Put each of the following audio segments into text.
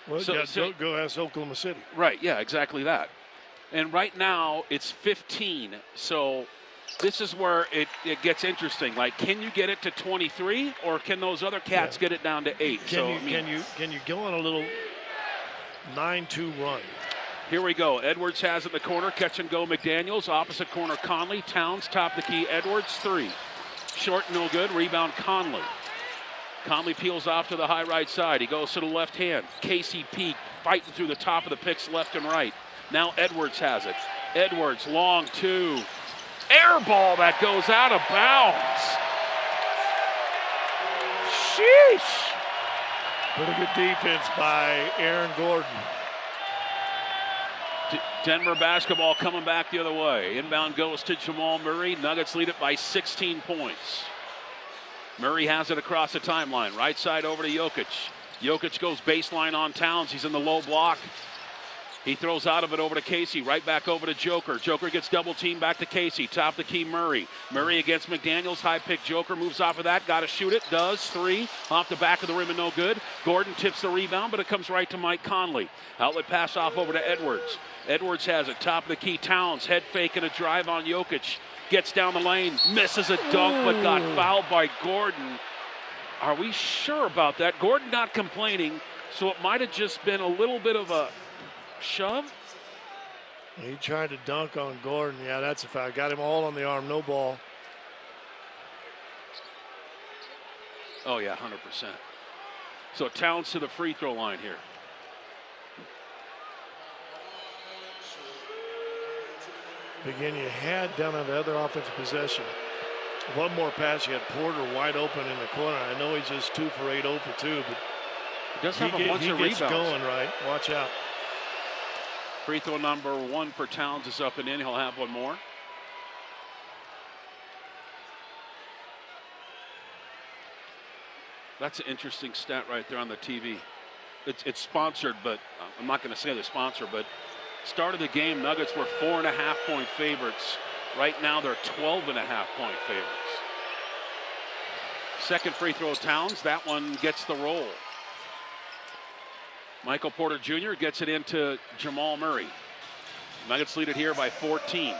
Well, go ask Oklahoma City. Right, yeah, exactly that. And right now it's 15, so this is where it gets interesting. Like, can you get it to 23, or can those other cats get it down to 8? Can you go on a little 9-2 run? Here we go. Edwards has it in the corner. Catch and go McDaniels. Opposite corner Conley. Towns top the key. Edwards 3. Short, no good. Rebound Conley. Conley peels off to the high right side. He goes to the left hand. KCP fighting through the top of the picks left and right. Now Edwards has it. Edwards, long 2. Air ball that goes out of bounds. Sheesh. Pretty good defense by Aaron Gordon. Denver basketball coming back the other way. Inbound goes to Jamal Murray. Nuggets lead it by 16 points. Murray has it across the timeline. Right side over to Jokic. Jokic goes baseline on Towns. He's in the low block. He throws out of it over to Casey. Right back over to Joker. Joker gets double teamed back to Casey. Top the key Murray. Murray against McDaniels. High pick Joker moves off of that. Got to shoot it. Does. 3. Off the back of the rim and no good. Gordon tips the rebound, but it comes right to Mike Conley. Outlet pass off over to Edwards. Edwards has it. Top of the key Towns. Head fake and a drive on Jokic. Gets down the lane. Misses a dunk, but got fouled by Gordon. Are we sure about that? Gordon not complaining, so it might have just been a little bit of a shove. He tried to dunk on Gordon. Yeah, that's a foul. Got him all on the arm, no ball. Oh, yeah, 100%. So Towns to the free throw line here. Again, you had down on the other offensive possession. One more pass, you had Porter wide open in the corner. I know he's just 2 for 8, 0 for 2, but he does have a bunch of rebounds. He gets going, right? Watch out. Free throw number 1 for Towns is up and in. He'll have one more. That's an interesting stat right there on the TV. It's sponsored, but I'm not going to say the sponsor, but start of the game, Nuggets were 4.5-point favorites. Right now, they're 12.5-point favorites. Second free throw, Towns. That one gets the roll. Michael Porter Jr. gets it into Jamal Murray. Nuggets lead it here by 14.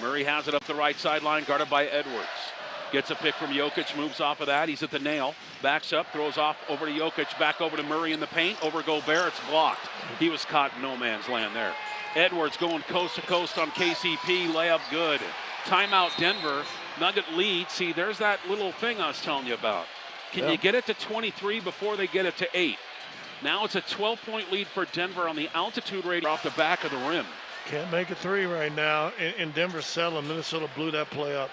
Murray has it up the right sideline, guarded by Edwards. Gets a pick from Jokic, moves off of that. He's at the nail. Backs up, throws off over to Jokic, back over to Murray in the paint. Over Gobert, it's blocked. He was caught in no man's land there. Edwards going coast to coast on KCP, layup good. Timeout Denver, Nugget lead. See, there's that little thing I was telling you about. Can you get it to 23 before they get it to 8? Now it's a 12-point lead for Denver on the altitude radar off the back of the rim. Can't make a 3 right now, and Denver's settling. Minnesota blew that play up.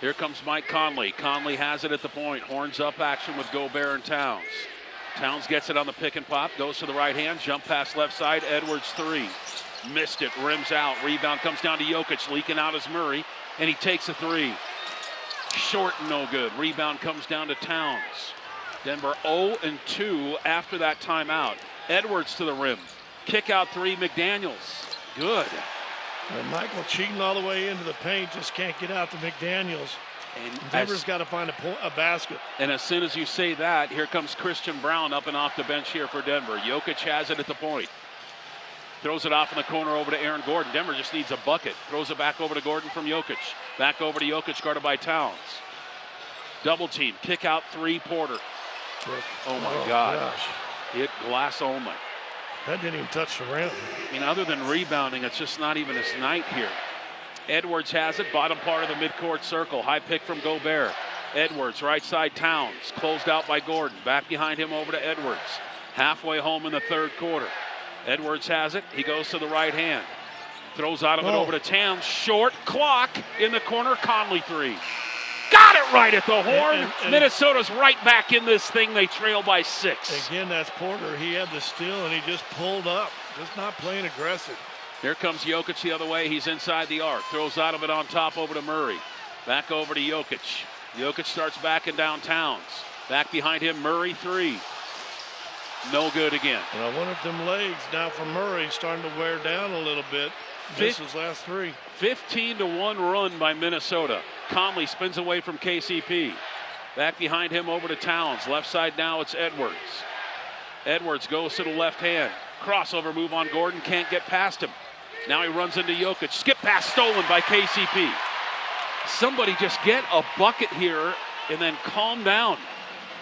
Here comes Mike Conley. Conley has it at the point. Horns up action with Gobert and Towns. Towns gets it on the pick and pop. Goes to the right hand. Jump pass left side. Edwards 3. Missed it. Rims out. Rebound comes down to Jokic. Leaking out is Murray. And he takes a 3. Short and no good. Rebound comes down to Towns. Denver 0-2 after that timeout. Edwards to the rim. Kick out 3. McDaniels. Good. And Michael cheating all the way into the paint, just can't get out to McDaniels. And Denver's got to find a basket. And as soon as you say that, here comes Christian Brown up and off the bench here for Denver. Jokic has it at the point. Throws it off in the corner over to Aaron Gordon. Denver just needs a bucket. Throws it back over to Gordon from Jokic. Back over to Jokic, guarded by Towns. Double team. Kick out 3, Porter. Oh, my God. Gosh. Hit glass only. That didn't even touch the rim. I mean, other than rebounding, it's just not even his night here. Edwards has it, bottom part of the midcourt circle. High pick from Gobert. Edwards, right side Towns. Closed out by Gordon. Back behind him over to Edwards. Halfway home in the third quarter. Edwards has it. He goes to the right hand. Throws out of it over to Towns. Short clock in the corner. Conley 3. Got it right at the horn. And Minnesota's right back in this thing. They trail by 6. Again, that's Porter. He had the steal, and he just pulled up. Just not playing aggressive. Here comes Jokic the other way. He's inside the arc. Throws out of it on top over to Murray. Back over to Jokic. Jokic starts backing down Towns. Back behind him, Murray 3. No good again. And I wonder if them legs now for Murray starting to wear down a little bit. This is last 3. 15-1 run by Minnesota. Conley spins away from KCP. Back behind him over to Towns. Left side now it's Edwards. Edwards goes to the left hand. Crossover move on Gordon, can't get past him. Now he runs into Jokic. Skip pass stolen by KCP. Somebody just get a bucket here and then calm down.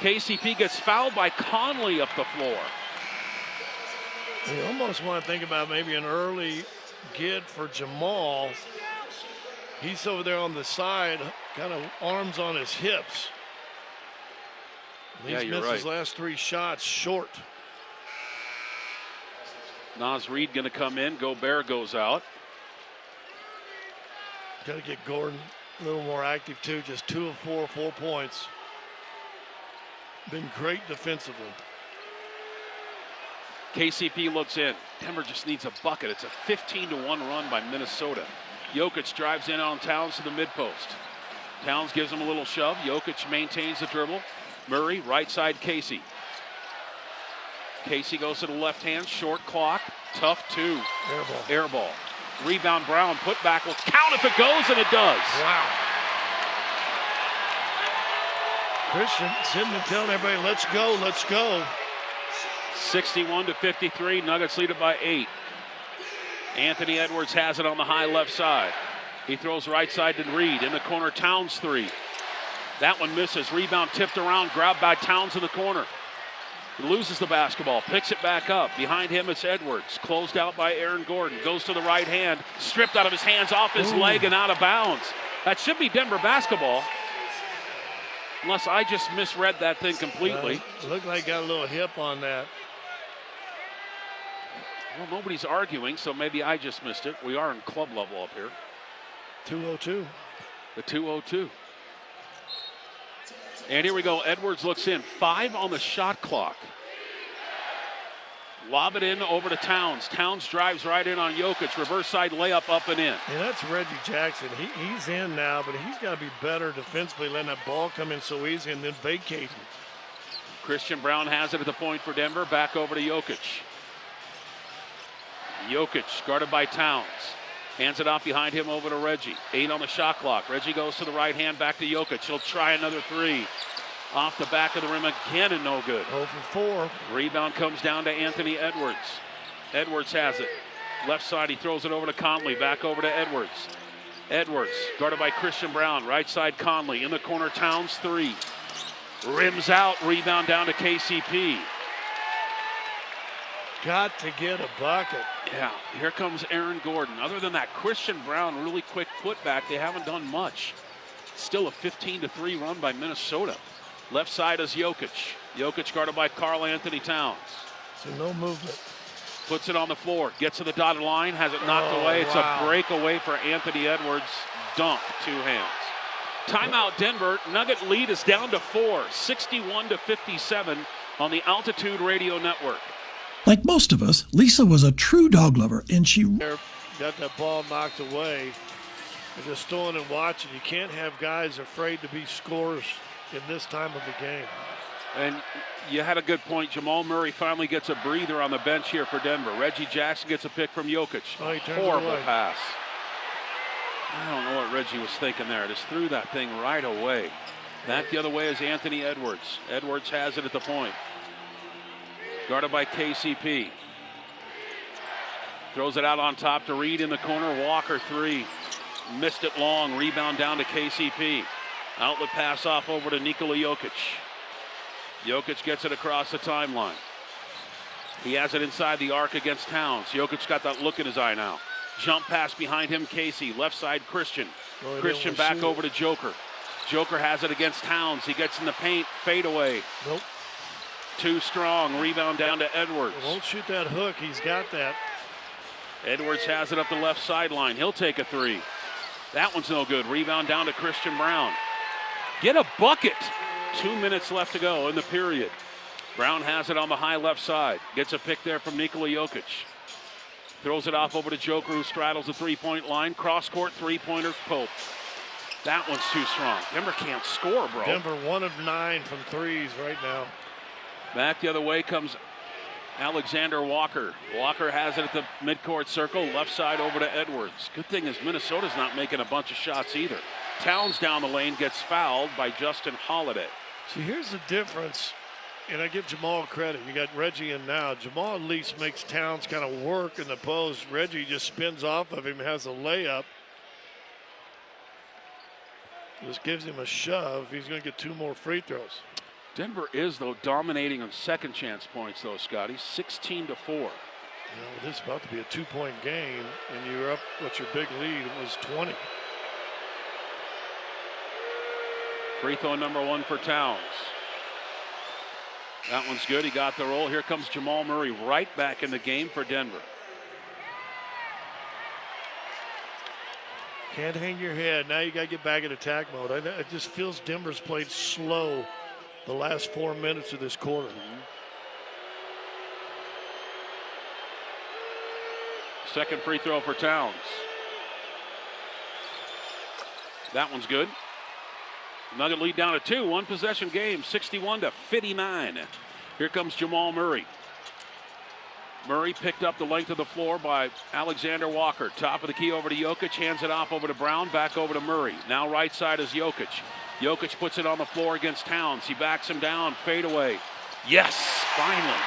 KCP gets fouled by Conley up the floor. You almost want to think about maybe an early get for Jamal. He's over there on the side, kind of arms on his hips. He's missed his last 3 shots short. Naz Reid going to come in. Gobert goes out. Got to get Gordon a little more active too. Just 2 of 4, 4 points. Been great defensively. KCP looks in. Denver just needs a bucket. It's a 15-1 run by Minnesota. Jokic drives in on Towns to the mid-post. Towns gives him a little shove. Jokic maintains the dribble. Murray, right side Casey. Casey goes to the left hand, short clock, tough 2. Air ball. Rebound Brown, put back will count if it goes, and it does. Wow. Christian sitting and telling everybody, let's go, let's go. 61-53, Nuggets lead it by 8. Anthony Edwards has it on the high left side. He throws right side to Reed. In the corner, Towns 3. That one misses. Rebound tipped around, grabbed by Towns in the corner. He loses the basketball, picks it back up. Behind him, it's Edwards. Closed out by Aaron Gordon. Goes to the right hand, stripped out of his hands, off his leg, and out of bounds. That should be Denver basketball. Unless I just misread that thing completely. Looked like got a little hip on that. Well, nobody's arguing, so maybe I just missed it. We are in club level up here. 2:02. The 2:02. And here we go. Edwards looks in. 5 on the shot clock. Lob it in over to Towns. Towns drives right in on Jokic. Reverse side layup up and in. And that's Reggie Jackson. He's in now, but he's got to be better defensively, letting that ball come in so easy and then vacating. Christian Brown has it at the point for Denver. Back over to Jokic. Jokic guarded by Towns. Hands it off behind him over to Reggie. 8 on the shot clock. Reggie goes to the right hand, back to Jokic. He'll try another 3. Off the back of the rim again and no good. 0 for 4. Rebound comes down to Anthony Edwards. Edwards has it. Left side, he throws it over to Conley. Back over to Edwards. Edwards guarded by Christian Brown. Right side Conley. In the corner, Towns 3. Rims out. Rebound down to KCP. Got to get a bucket. Yeah, here comes Aaron Gordon. Other than that, Christian Brown, really quick putback. They haven't done much. Still a 15-3 run by Minnesota. Left side is Jokic. Jokic guarded by Karl Anthony Towns. So no movement. Puts it on the floor. Gets to the dotted line. Has it knocked away. It's a breakaway for Anthony Edwards. Dunk, 2 hands. Timeout Denver. Nugget lead is down to 4. 61-57 on the Altitude Radio Network. Like most of us, Lisa was a true dog lover, and she got that ball knocked away. They're just throwing and watching. You can't have guys afraid to be scorers in this time of the game. And you had a good point. Jamal Murray finally gets a breather on the bench here for Denver. Reggie Jackson gets a pick from Jokic. Horrible pass. I don't know what Reggie was thinking there. Just threw that thing right away. Back the other way is Anthony Edwards. Edwards has it at the point. Guarded by KCP. Throws it out on top to Reed in the corner. Walker 3. Missed it long. Rebound down to KCP. Outlet pass off over to Nikola Jokic. Jokic gets it across the timeline. He has it inside the arc against Towns. Jokic got that look in his eye now. Jump pass behind him, Casey. Left side, Christian. Christian back over to Joker. Joker has it against Towns. He gets in the paint. Fade away. Nope. Too strong. Rebound down to Edwards. Won't shoot that hook. He's got that. Edwards has it up the left sideline. He'll take a 3. That one's no good. Rebound down to Christian Brown. Get a bucket. 2 minutes left to go in the period. Brown has it on the high left side. Gets a pick there from Nikola Jokic. Throws it off over to Joker, who straddles the 3-point line. Cross court 3-pointer, Pope. That one's too strong. Denver can't score, bro. Denver 1 of 9 from threes right now. Back the other way comes Alexander Walker. Walker has it at the midcourt circle. Left side over to Edwards. Good thing is Minnesota's not making a bunch of shots either. Towns down the lane gets fouled by Justin Holiday. See, here's the difference And I give Jamal credit. You got Reggie in now. Jamal at least makes Towns kind of work in the post. Reggie just spins off of him, has a layup. Just gives him a shove. He's going to get 2 more free throws. Denver is, though, dominating on second chance points, though, Scotty. 16-4. This is about to be a 2-point game, and you're up. What's your big lead? It was 20. Free throw number 1 for Towns. That one's good. He got the roll. Here comes Jamal Murray right back in the game for Denver. Can't hang your head. Now you got to get back in attack mode. It just feels Denver's played slow the last 4 minutes of this quarter. Second free throw for Towns. That one's good. Nugget lead down to 2. 1 possession game, 61-59. Here comes Jamal Murray. Murray picked up the length of the floor by Alexander Walker. Top of the key over to Jokic, hands it off over to Brown, back over to Murray. Now right side is Jokic. Jokic puts it on the floor against Towns. He backs him down, fade away. Yes, finally.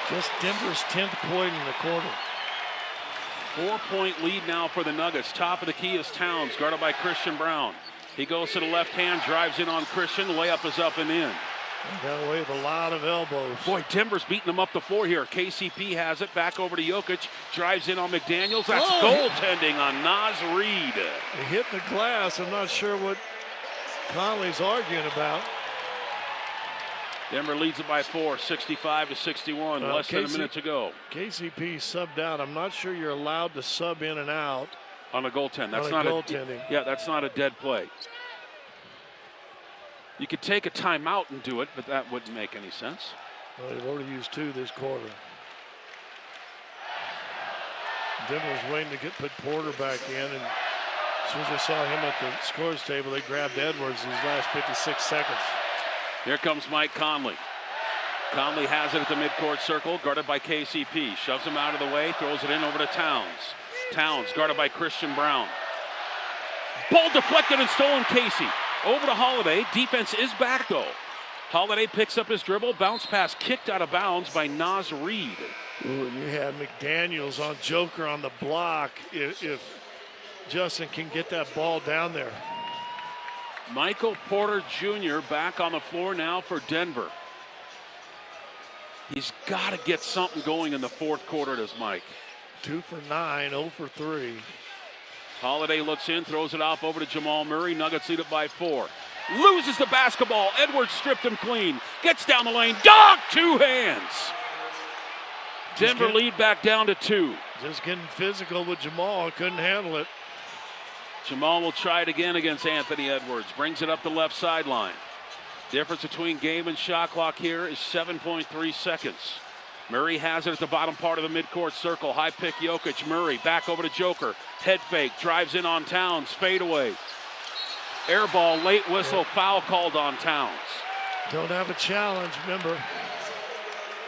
Just Denver's 10th point in the quarter. 4-point lead now for the Nuggets. Top of the key is Towns, guarded by Christian Brown. He goes to the left hand, drives in on Christian. Layup is up and in. Got away with a lot of elbows. Boy, Denver's beating them up the floor here. KCP has it back over to Jokic. Drives in on McDaniels. That's goaltending on Naz Reid. He hit the glass. I'm not sure what Conley's arguing about. Denver leads it by 4, 65-61. Less than a minute to go. KCP subbed out. I'm not sure you're allowed to sub in and out on a goaltend. That's not goaltending. Yeah, that's not a dead play. You could take a timeout and do it, but that wouldn't make any sense. Well, they've already used 2 this quarter. Denver's waiting to put Porter back in, and as soon as they saw him at the scores table, they grabbed Edwards in his last 56 seconds. Here comes Mike Conley. Conley has it at the midcourt circle, guarded by KCP. Shoves him out of the way, throws it in over to Towns. Towns guarded by Christian Brown. Ball deflected and stolen. Casey over to Holiday. Defense is back though. Holiday picks up his dribble. Bounce pass kicked out of bounds by Naz Reid. Ooh, you had McDaniels on Joker on the block. If Justin can get that ball down there. Michael Porter Jr. back on the floor now for Denver. He's got to get something going in the fourth quarter, does Mike. 2 for 9, 0 for 3. Holiday looks in, throws it off over to Jamal Murray. Nuggets lead it by 4. Loses the basketball. Edwards stripped him clean. Gets down the lane. Dog, 2 hands. Denver lead back down to 2. Just getting physical with Jamal. Couldn't handle it. Jamal will try it again against Anthony Edwards. Brings it up the left sideline. Difference between game and shot clock here is 7.3 seconds. Murray has it at the bottom part of the midcourt circle. High pick Jokic. Murray back over to Joker. Head fake. Drives in on Towns. Fade away. Air ball. Late whistle. Foul called on Towns. Don't have a challenge, remember.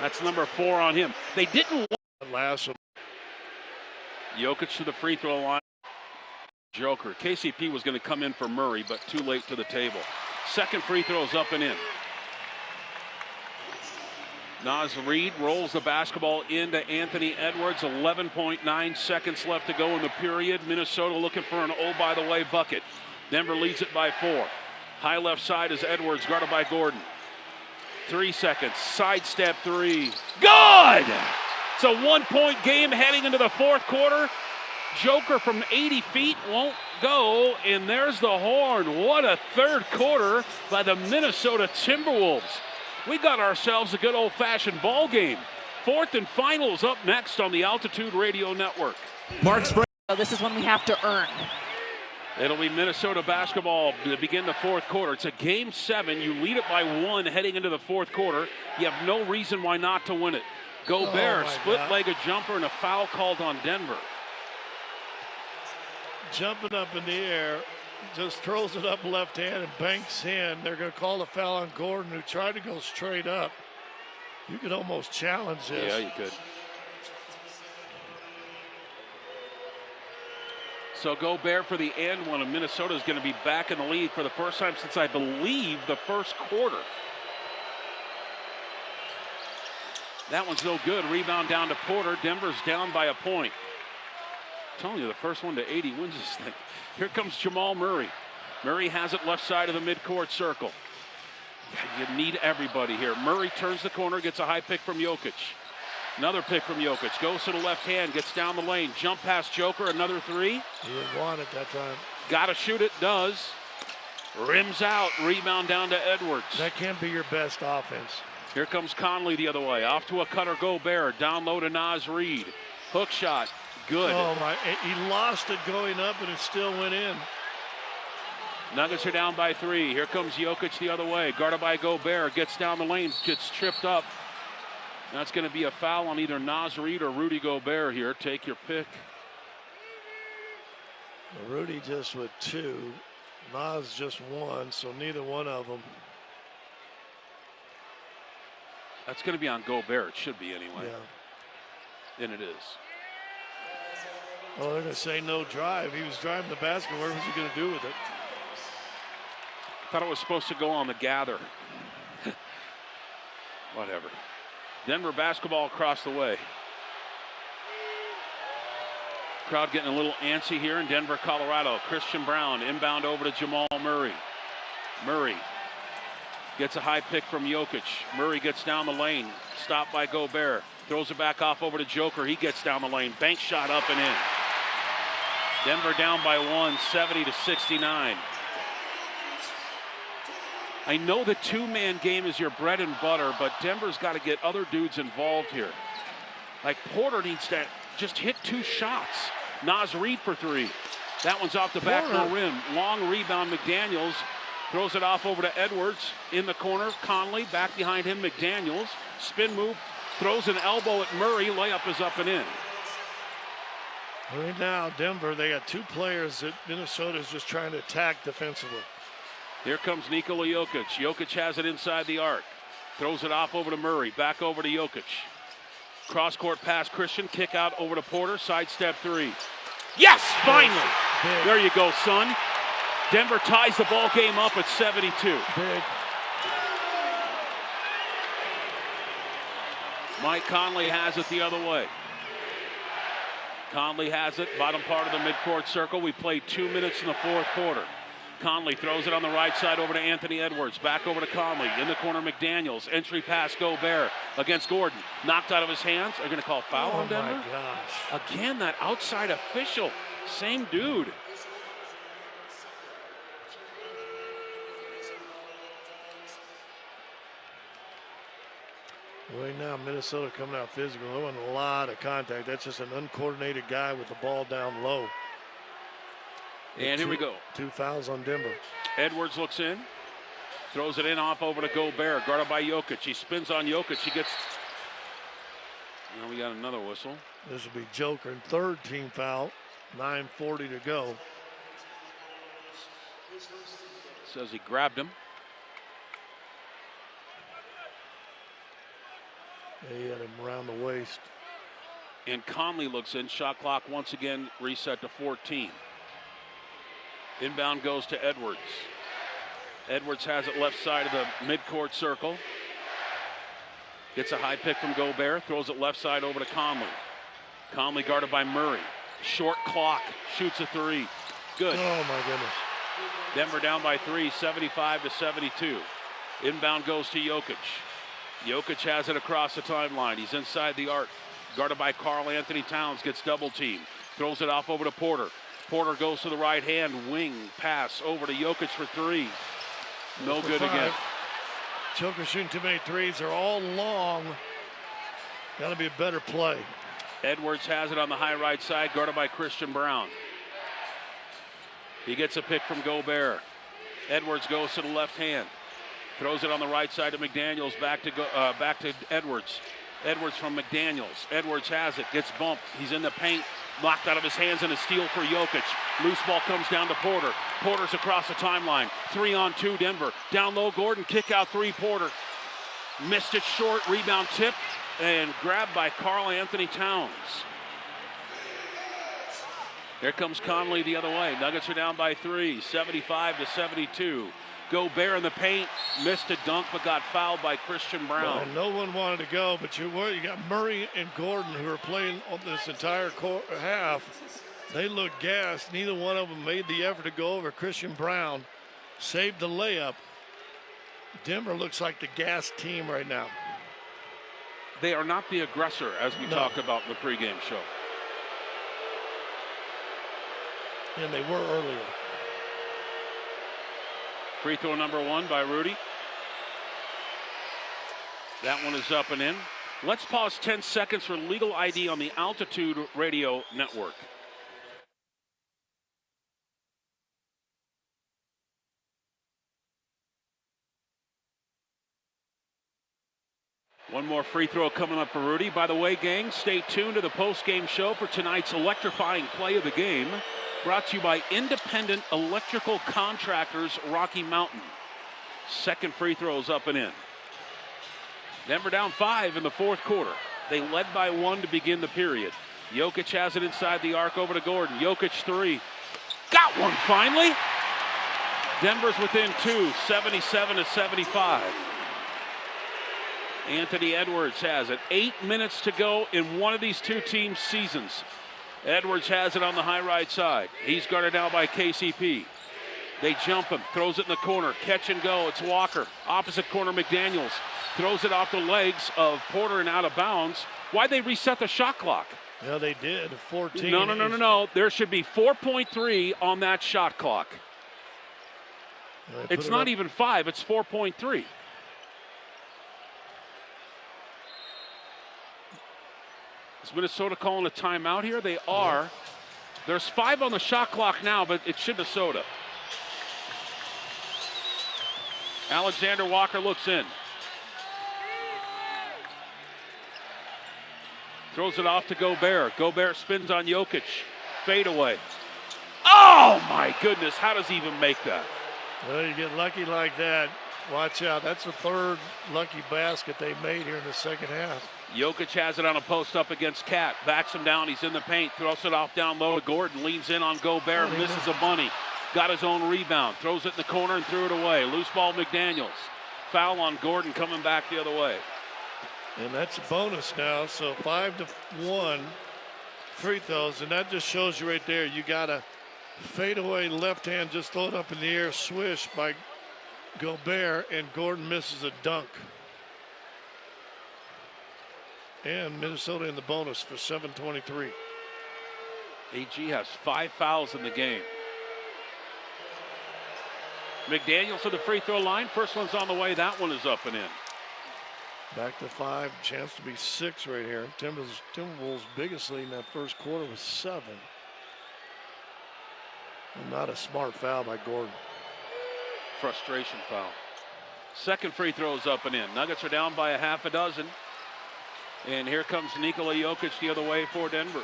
That's number 4 on him. They didn't want last one. Jokic to the free throw line. Joker. KCP was going to come in for Murray, but too late to the table. Second free throw is up and in. Naz Reid rolls the basketball into Anthony Edwards. 11.9 seconds left to go in the period. Minnesota looking for an oh-by-the-way bucket. Denver leads it by 4. High left side is Edwards, guarded by Gordon. 3 seconds. Sidestep 3. Good! It's a 1-point game heading into the fourth quarter. Joker from 80 feet won't go, and there's the horn. What a third quarter by the Minnesota Timberwolves. We got ourselves a good old-fashioned ball game. Fourth and finals up next on the Altitude Radio Network. This is one we have to earn. It'll be Minnesota basketball to begin the fourth quarter. It's a game 7. You lead it by 1 heading into the fourth quarter. You have no reason why not to win it. Gobert, split-legged jumper, and a foul called on Denver. Jumping up in the air, just throws it up left hand and banks in. They're going to call the foul on Gordon, who tried to go straight up. You could almost challenge this. Yeah, you could. So Gobert for the and one, and Minnesota is going to be back in the lead for the first time since, I believe, the first quarter. That one's no good. Rebound down to Porter. Denver's down by a point. I'm telling you, the first one to 80 wins this thing. Here comes Jamal Murray. Murray has it left side of the midcourt circle. You need everybody here. Murray turns the corner, gets a high pick from Jokic. Another pick from Jokic. Goes to the left hand, gets down the lane. Jump past Joker, another three. He didn't want it that time. Got to shoot it, does. Rims out, rebound down to Edwards. That can't be your best offense. Here comes Conley the other way. Off to a cutter, Gobert. Down low to Naz Reid. Hook shot, good. Oh my, he lost it going up and it still went in. Nuggets are down by 3. Here comes Jokic the other way. Guarded by Gobert. Gets down the lane, gets tripped up. That's going to be a foul on either Naz Reid or Rudy Gobert here. Take your pick. Rudy just with 2. Naz just 1, so neither one of them. That's going to be on Gobert. It should be anyway. Yeah. And it is. Oh, they're going to say no drive. He was driving the basket. What was he going to do with it? Thought it was supposed to go on the gather. Whatever. Denver basketball across the way. Crowd getting a little antsy here in Denver, Colorado. Christian Brown inbound over to Jamal Murray. Murray gets a high pick from Jokic. Murray gets down the lane. Stopped by Gobert. Throws it back off over to Joker. He gets down the lane. Bank shot up and in. Denver down by 1, 70-69. I know the two-man game is your bread and butter, but Denver's got to get other dudes involved here. Like Porter needs to just hit 2 shots. Naz Reid for 3. That one's off the back of the rim. Long rebound, McDaniels throws it off over to Edwards in the corner. Conley back behind him, McDaniels. Spin move, throws an elbow at Murray. Layup is up and in. Right now, Denver, they got 2 players that Minnesota's just trying to attack defensively. Here comes Nikola Jokic. Jokic has it inside the arc. Throws it off over to Murray. Back over to Jokic. Cross-court pass, Christian. Kick out over to Porter. Sidestep 3. Yes, finally. Big. There you go, son. Denver ties the ball game up at 72. Big. Mike Conley has it the other way. Conley has it, bottom part of the midcourt circle. We played 2 minutes in the 4th quarter. Conley throws it on the right side over to Anthony Edwards. Back over to Conley. In the corner, McDaniels. Entry pass, Gobert against Gordon. Knocked out of his hands. Are going to call foul on Denver? Oh, my gosh. Again, that outside official. Same dude. Right now, Minnesota coming out physical. There wasn't a lot of contact. That's just an uncoordinated guy with the ball down low. And here we go. 2 fouls on Denver. Edwards looks in. Throws it in off over to Gobert. Guarded by Jokic. He spins on Jokic. He gets... Now we got another whistle. This will be Joker and 3rd team foul. 9:40 to go. Says he grabbed him. He had him around the waist. And Conley looks in. Shot clock once again reset to 14. Inbound goes to Edwards. Edwards has it left side of the midcourt circle. Gets a high pick from Gobert. Throws it left side over to Conley. Conley guarded by Murray. Short clock. Shoots a 3. Good. Oh, my goodness. Denver down by 3, 75-72. Inbound goes to Jokic. Jokic has it across the timeline. He's inside the arc. Guarded by Karl Anthony Towns. Gets double teamed. Throws it off over to Porter. Porter goes to the right hand. Wing pass over to Jokic for 3. No good again. Joker shooting too many threes. They're all long. Got to be a better play. Edwards has it on the high right side. Guarded by Christian Brown. He gets a pick from Gobert. Edwards goes to the left hand. Throws it on the right side to McDaniels. Back to Edwards. Edwards from McDaniels. Edwards has it. Gets bumped. He's in the paint. Knocked out of his hands and a steal for Jokic. Loose ball comes down to Porter. Porter's across the timeline. 3-on-2 Denver. Down low Gordon. Kick out 3 Porter. Missed it short. Rebound tip. And grabbed by Karl Anthony Towns. Here comes Conley the other way. Nuggets are down by 3. 75-72. Gobert in the paint, missed a dunk but got fouled by Christian Brown. And no one wanted to go, but you got Murray and Gordon who are playing on this entire half. They looked gassed. Neither one of them made the effort to go over. Christian Brown saved the layup. Denver looks like the gas team right now. They are not the aggressor, as we talked about in the pregame show. And they were earlier. Free throw number 1 by Rudy. That one is up and in. Let's pause 10 seconds for legal ID on the Altitude Radio Network. One more free throw coming up for Rudy. By the way, gang, stay tuned to the post-game show for tonight's electrifying play of the game. Brought to you by Independent Electrical Contractors, Rocky Mountain. Second free throw is up and in. Denver down 5 in the fourth quarter. They led by 1 to begin the period. Jokic has it inside the arc over to Gordon. Jokic 3. Got one finally. Denver's within 2, 77-75. Anthony Edwards has it. 8 minutes to go in one of these two teams' seasons. Edwards has it on the high right side. He's guarded now by KCP. They jump him, throws it in the corner, catch and go. It's Walker. Opposite corner, McDaniels. Throws it off the legs of Porter and out of bounds. Why'd they reset the shot clock? Yeah, they did. 14. No. There should be 4.3 on that shot clock. It's not even 5, it's 4.3. Is Minnesota calling a timeout here? They are. There's 5 on the shot clock now, but it's Minnesota. Alexander Walker looks in. Throws it off to Gobert. Gobert spins on Jokic. Fade away. Oh my goodness, how does he even make that? Well, you get lucky like that. Watch out. That's the third lucky basket they made here in the second half. Jokic has it on a post up against Cat. Backs him down. He's in the paint. Throws it off down low to Gordon. Leans in on Gobert. Misses a bunny. Got his own rebound. Throws it in the corner and threw it away. Loose ball McDaniels. Foul on Gordon coming back the other way. And that's a bonus now. So 5-1 free throws. And that just shows you right there. You got a fadeaway left hand. Just throw it up in the air. Swish by Gobert. And Gordon misses a dunk. And Minnesota in the bonus for 7:23. AG has 5 fouls in the game. McDaniels to the free throw line. First one's on the way. That one is up and in. Back to 5. Chance to be 6 right here. Timberwolves' biggest lead in that first quarter was 7. And not a smart foul by Gordon. Frustration foul. Second free throw is up and in. Nuggets are down by a half a dozen. And here comes Nikola Jokic the other way for Denver.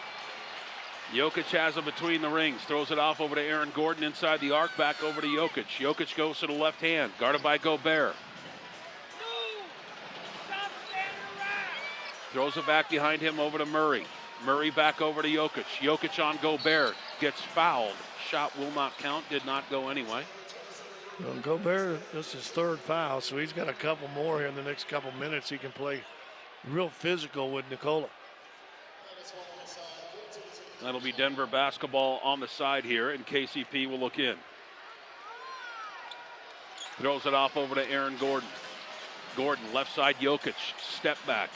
Jokic has him between the rings. Throws it off over to Aaron Gordon inside the arc. Back over to Jokic. Jokic goes to the left hand. Guarded by Gobert. Throws it back behind him over to Murray. Murray back over to Jokic. Jokic on Gobert. Gets fouled. Shot will not count. Did not go anyway. Well, Gobert, this is his third foul, so he's got a couple more here in the next couple minutes. He can play real physical with Nikola. That'll be Denver basketball on the side here, and KCP will look in. Throws it off over to Aaron Gordon. Gordon, left side, Jokic, step back.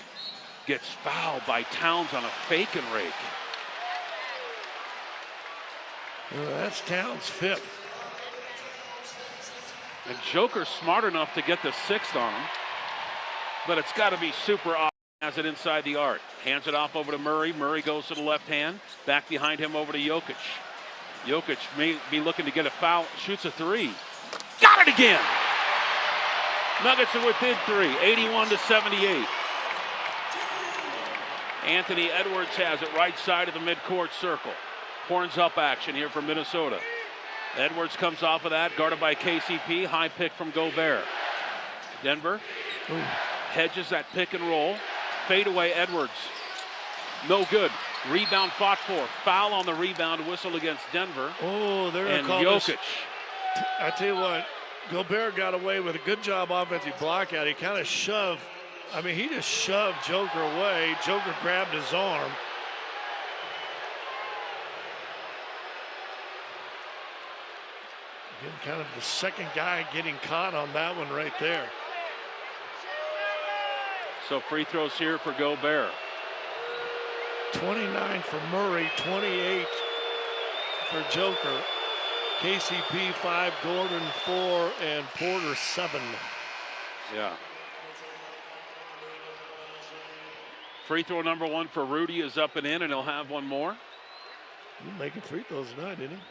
Gets fouled by Towns on a fake and rake. Well, that's Towns' 5th. And Joker's smart enough to get the 6th on him, but it's got to be super off. Has it inside the arc. Hands it off over to Murray. Murray goes to the left hand. Back behind him over to Jokic. Jokic may be looking to get a foul. Shoots a 3. Got it again! Nuggets are within 3. 81-78. Anthony Edwards has it right side of the midcourt circle. Horns up action here for Minnesota. Edwards comes off of that. Guarded by KCP. High pick from Gobert. Denver hedges that pick and roll. Fadeaway Edwards. No good. Rebound fought for. Foul on the rebound. Whistle against Denver. Oh, they're going and to call Jokic. this. I tell you what, Gobert got away with a good job offensive block out. He kind of shoved. I mean, he just shoved Joker away. Joker grabbed his arm. Again, kind of the second guy getting caught on that one right there. So free throws here for Gobert. 29 for Murray, 28 for Joker. KCP 5, Gordon 4, and Porter 7. Yeah. Free throw number 1 for Rudy is up and in, and he'll have one more. He's making free throws tonight, isn't he?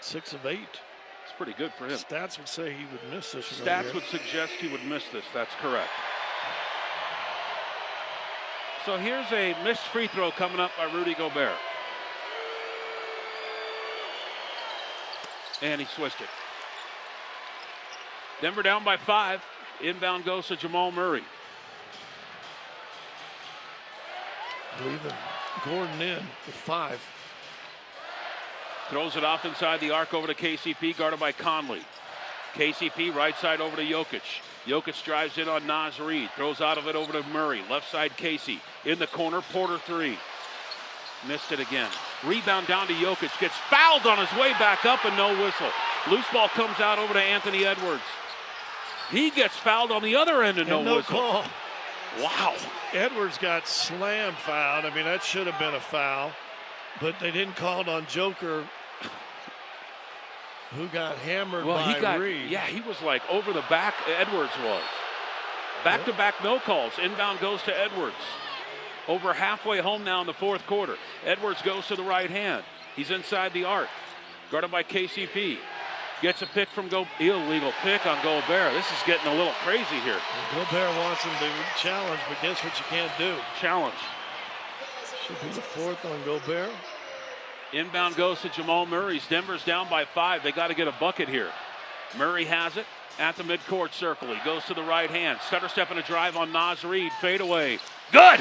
6 of 8. It's pretty good for him. Stats would say he would miss this. Stats would suggest he would miss this. That's correct. So here's a missed free throw coming up by Rudy Gobert. And he switched it. Denver down by 5. Inbound goes to Jamal Murray. Leaving Gordon in with 5. Throws it off inside the arc over to KCP, guarded by Conley. KCP right side over to Jokic. Jokic drives in on Naz Reid. Throws out of it over to Murray. Left side Casey. In the corner, Porter 3. Missed it again. Rebound down to Jokic. Gets fouled on his way back up and no whistle. Loose ball comes out over to Anthony Edwards. He gets fouled on the other end and no whistle. Call. Wow. Edwards got slam fouled. I mean, that should have been a foul. But they didn't call it on Joker, who got hammered by Reed. Yeah, he was like over the back, Edwards was. Back-to-back no calls. Inbound goes to Edwards. Over halfway home now in the fourth quarter. Edwards goes to the right hand. He's inside the arc. Guarded by KCP. Gets a pick from illegal pick on Gobert. This is getting a little crazy here. And Gobert wants him to challenge, but guess what you can't do? Challenge. Should be the 4th on Gobert. Inbound goes to Jamal Murray. Denver's down by 5. They got to get a bucket here. Murray has it at the midcourt circle. He goes to the right hand. Stutter step and a drive on Naz Reid. Fade away. Good!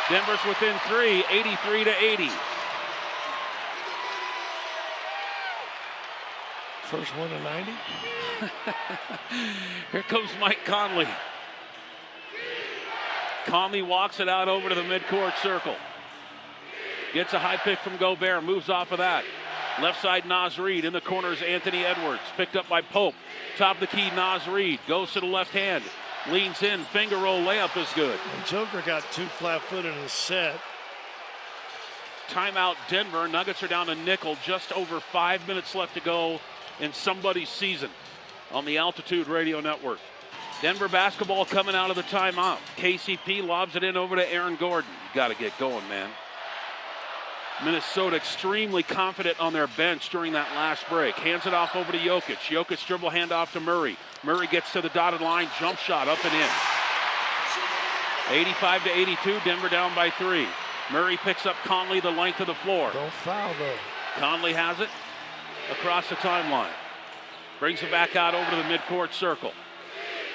Denver's within 3, 83-80. First one to 90. Here comes Mike Conley. Conley walks it out over to the midcourt circle. Gets a high pick from Gobert, moves off of that. Left side, Naz Reid. In the corner is Anthony Edwards. Picked up by Pope. Top of the key, Naz Reid. Goes to the left hand. Leans in. Finger roll layup is good. And Joker got 2 flat-footed in the set. Timeout Denver. Nuggets are down to nickel. Just over 5 minutes left to go in somebody's season on the Altitude Radio Network. Denver basketball coming out of the timeout. KCP lobs it in over to Aaron Gordon. You got to get going, man. Minnesota extremely confident on their bench during that last break. Hands it off over to Jokic. Jokic dribble handoff to Murray. Murray gets to the dotted line. Jump shot up and in. 85-82. Denver down by 3. Murray picks up Conley the length of the floor. Don't foul, though. Conley has it across the timeline. Brings it back out over to the midcourt circle.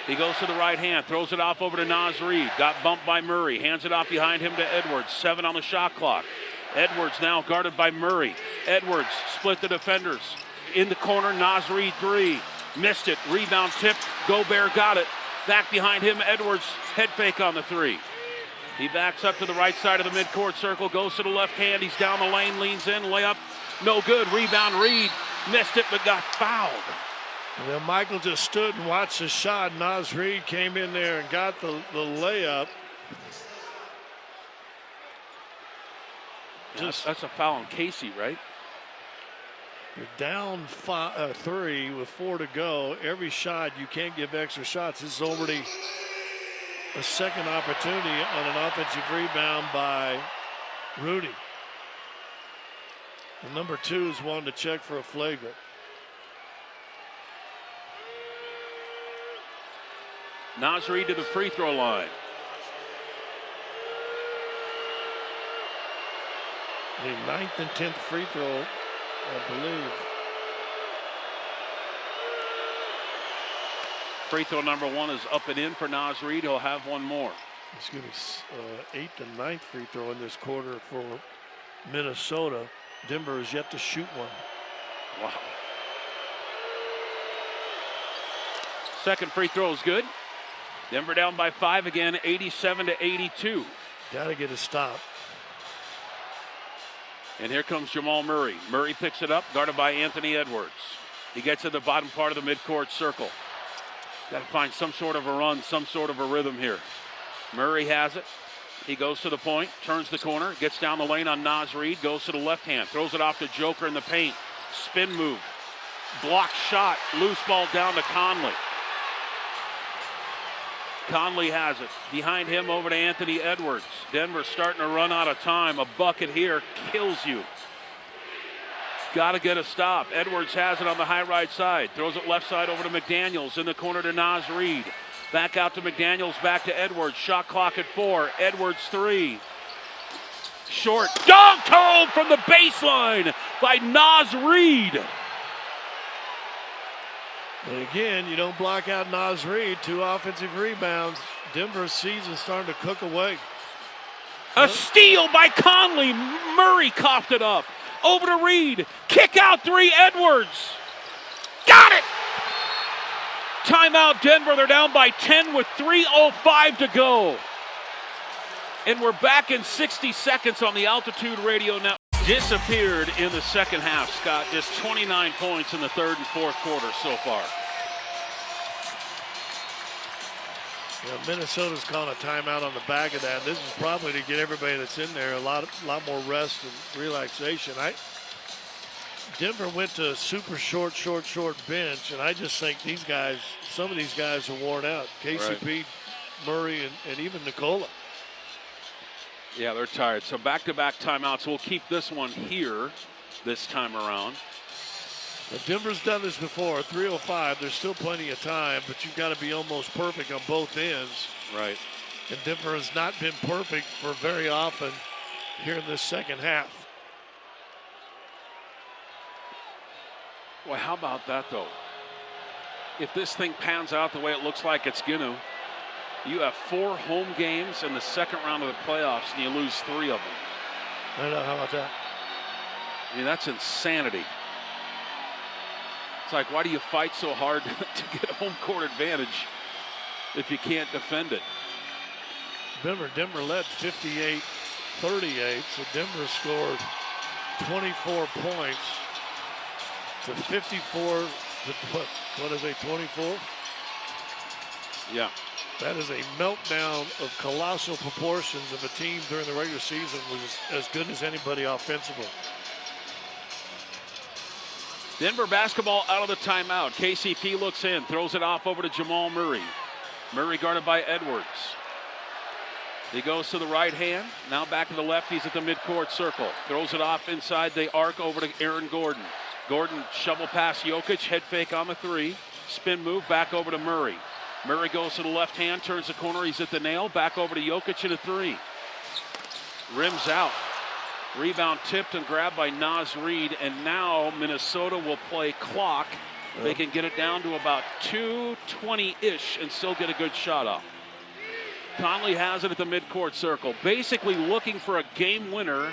He goes to the right hand, throws it off over to Naz Reid. Got bumped by Murray. Hands it off behind him to Edwards. 7 on the shot clock. Edwards now guarded by Murray. Edwards split the defenders. In the corner, Naz Reid 3. Missed it. Rebound tip. Gobert got it. Back behind him, Edwards. Head fake on the 3. He backs up to the right side of the midcourt circle. Goes to the left hand. He's down the lane. Leans in. Layup. No good. Rebound Reid. Missed it but got fouled. And then Michael just stood and watched the shot. Naz Reid came in there and got the layup. That's a foul on Casey, right? You're down 3 with 4 to go. Every shot, you can't give extra shots. This is already a second opportunity on an offensive rebound by Rudy. And number 2 is one to check for a flagrant. Naz Reid to the free throw line. The 9th and 10th free throw, I believe. Free throw number 1 is up and in for Naz Reid. He'll have one more. Excuse me, 8th and 9th free throw in this quarter for Minnesota. Denver is yet to shoot one. Wow. second free throw is good. Denver down by 5 again, 87-82. Got to get a stop. And here comes Jamal Murray. Murray picks it up, guarded by Anthony Edwards. He gets to the bottom part of the midcourt circle. Got to find some sort of a run, some sort of a rhythm here. Murray has it. He goes to the point, turns the corner, gets down the lane on Naz Reid, goes to the left hand, throws it off to Joker in the paint. Spin move. Block shot. Loose ball down to Conley. Conley has it. Behind him over to Anthony Edwards. Denver starting to run out of time. A bucket here kills you. Got to get a stop. Edwards has it on the high right side. Throws it left side over to McDaniels. In the corner to Naz Reid. Back out to McDaniels. Back to Edwards. Shot clock at 4. Edwards 3. Short. Dunk home from the baseline by Naz Reid. And again, you don't block out Naz Reid. 2 offensive rebounds. Denver's season's starting to cook away. A steal by Conley. Murray coughed it up. Over to Reid. Kick out 3. Edwards. Got it! Timeout Denver. They're down by 10 with 3:05 to go. And we're back in 60 seconds on the Altitude Radio Network. Disappeared in the second half, Scott. Just 29 points in the third and fourth quarter so far. Yeah, Minnesota's calling a timeout on the back of that. This is probably to get everybody that's in there a lot more rest and relaxation. Denver went to a super short bench, and I just think these guys, some of these guys are worn out. KCP, right. Murray, and even Nikola. Yeah, they're tired. So back-to-back timeouts. We'll keep this one here this time around. Now, Denver's done this before. 3:05. There's still plenty of time, but you've got to be almost perfect on both ends. Right. And Denver has not been perfect for very often here in this second half. Well, how about that, though? If this thing pans out the way it looks like it's going to, you have 4 home games in the second round of the playoffs, and you lose 3 of them. I don't know. How about that? I mean, that's insanity. It's like, why do you fight so hard to get home court advantage if you can't defend it? Denver led 58-38, so Denver scored 24 points to 54 to what is it, 24? Yeah. That is a meltdown of colossal proportions of a team during the regular season was as good as anybody offensively. Denver basketball out of the timeout. KCP looks in, throws it off over to Jamal Murray. Murray guarded by Edwards. He goes to the right hand, now back to the left. He's at the midcourt circle. Throws it off inside the arc over to Aaron Gordon. Gordon shovel pass Jokic, head fake on the 3. Spin move back over to Murray. Murray goes to the left hand, turns the corner, he's at the nail, back over to Jokic in a 3. Rims out. Rebound tipped and grabbed by Naz Reid, and now Minnesota will play clock. They can get it down to about 2:20-ish and still get a good shot off. Conley has it at the midcourt circle. Basically looking for a game winner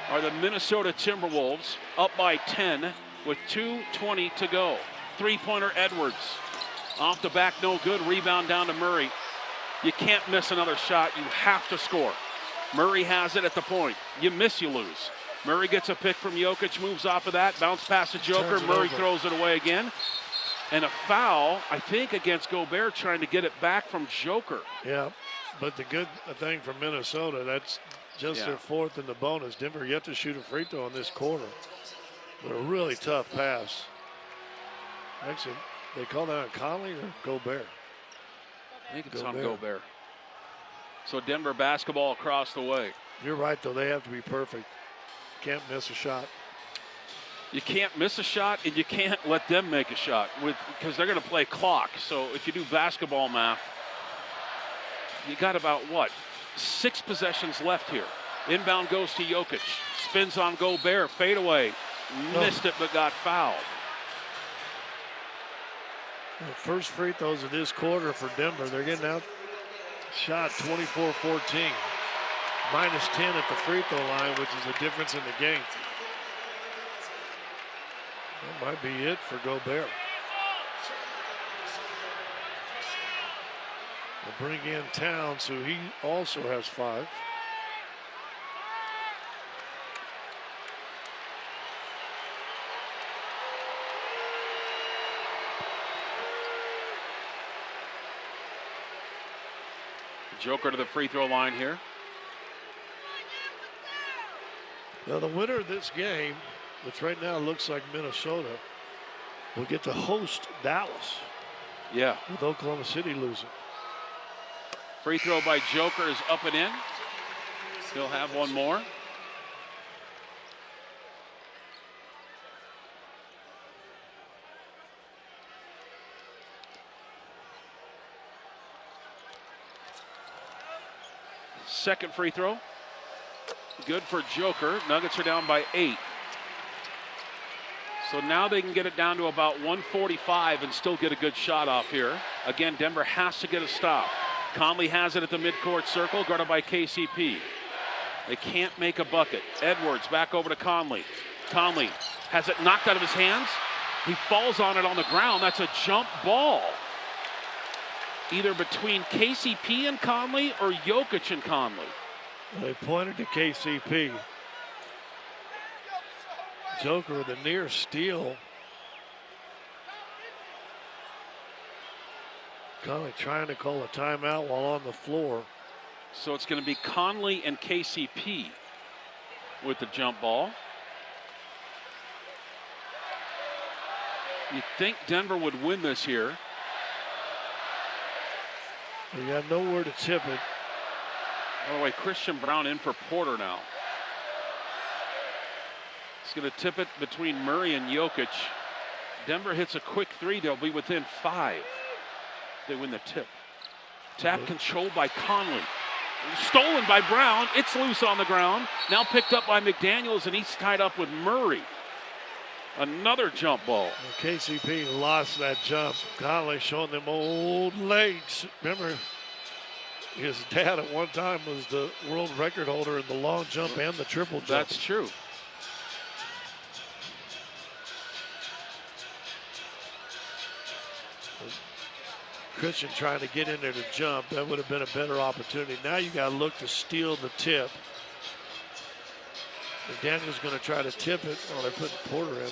are the Minnesota Timberwolves, up by 10 with 2:20 to go. 3-pointer Edwards. Off the back, no good. Rebound down to Murray. You can't miss another shot. You have to score. Murray has it at the point. You miss, you lose. Murray gets a pick from Jokic, moves off of that, bounce past the Joker. Murray throws it away again. And a foul, I think, against Gobert, trying to get it back from Joker. Yeah, but the good thing for Minnesota, that's just their 4th in the bonus. Denver yet to shoot a free throw in this quarter. But a really tough pass. Actually, they call that on Conley or Gobert? I think it's on Gobert. So Denver basketball across the way. You're right, though. They have to be perfect. Can't miss a shot. You can't miss a shot, and you can't let them make a shot because they're going to play clock. So if you do basketball math, you got about, 6 possessions left here. Inbound goes to Jokic. Spins on Gobert. Fadeaway. Missed it, but got fouled. The first free throws of this quarter for Denver. They're getting out. Shot 24-14. Minus 10 at the free throw line, which is the difference in the game. That might be it for Gobert. They'll bring in Towns, who he also has 5. Joker to the free throw line here. Now the winner of this game, which right now looks like Minnesota, will get to host Dallas. Yeah. With Oklahoma City losing. Free throw by Joker is up and in. He'll have one more. Second free throw. Good for Joker. Nuggets are down by 8. So now they can get it down to about 145 and still get a good shot off here. Again, Denver has to get a stop. Conley has it at the midcourt circle, guarded by KCP. They can't make a bucket. Edwards back over to Conley. Conley has it knocked out of his hands. He falls on it on the ground. That's a jump ball. Either between KCP and Conley or Jokic and Conley. They pointed to KCP. Joker with a near steal. Conley trying to call a timeout while on the floor. So it's going to be Conley and KCP with the jump ball. You'd think Denver would win this here. You got nowhere to tip it. By the way, Christian Brown in for Porter now. He's going to tip it between Murray and Jokic. Denver hits a quick 3. They'll be within 5. They win the tip. Tap controlled by Conley. Stolen by Brown. It's loose on the ground. Now picked up by McDaniels, and he's tied up with Murray. Another jump ball. Well, KCP lost that jump. Conley showing them old legs. Remember, his dad at one time was the world record holder in the long jump and the triple jump. That's true. Christian trying to get in there to jump. That would have been a better opportunity. Now you got to look to steal the tip. Daniel's going to try to tip it. Oh, they're putting Porter in.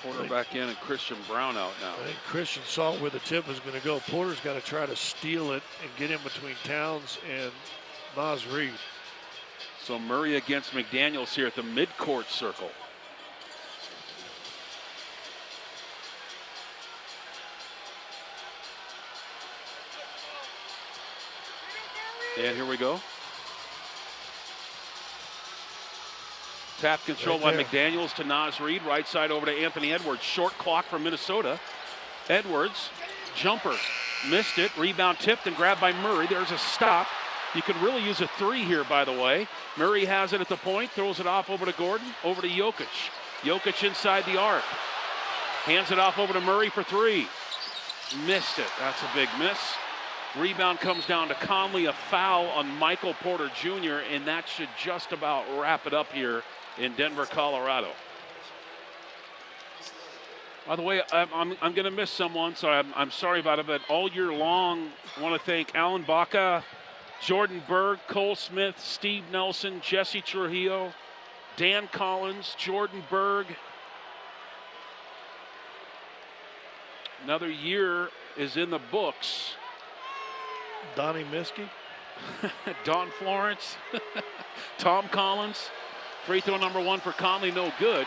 Porter back in and Christian Brown out now. I think Christian saw where the tip was going to go. Porter's got to try to steal it and get in between Towns and Naz Reid. So Murray against McDaniels here at the midcourt circle. And here we go. Tap control by McDaniels to Naz Reid. Right side over to Anthony Edwards. Short clock for Minnesota. Edwards, jumper, missed it. Rebound tipped and grabbed by Murray. There's a stop. You could really use a 3 here, by the way. Murray has it at the point, throws it off over to Gordon, over to Jokic. Jokic inside the arc. Hands it off over to Murray for 3. Missed it. That's a big miss. Rebound comes down to Conley, a foul on Michael Porter Jr., and that should just about wrap it up here in Denver, Colorado. By the way, I'm going to miss someone, so I'm sorry about it, but all year long, I want to thank Alan Baca, Jordan Berg, Cole Smith, Steve Nelson, Jesse Trujillo, Dan Collins, Jordan Berg. Another year is in the books. Donnie Miskey. Don Florence. Tom Collins. Free throw number 1 for Conley, no good.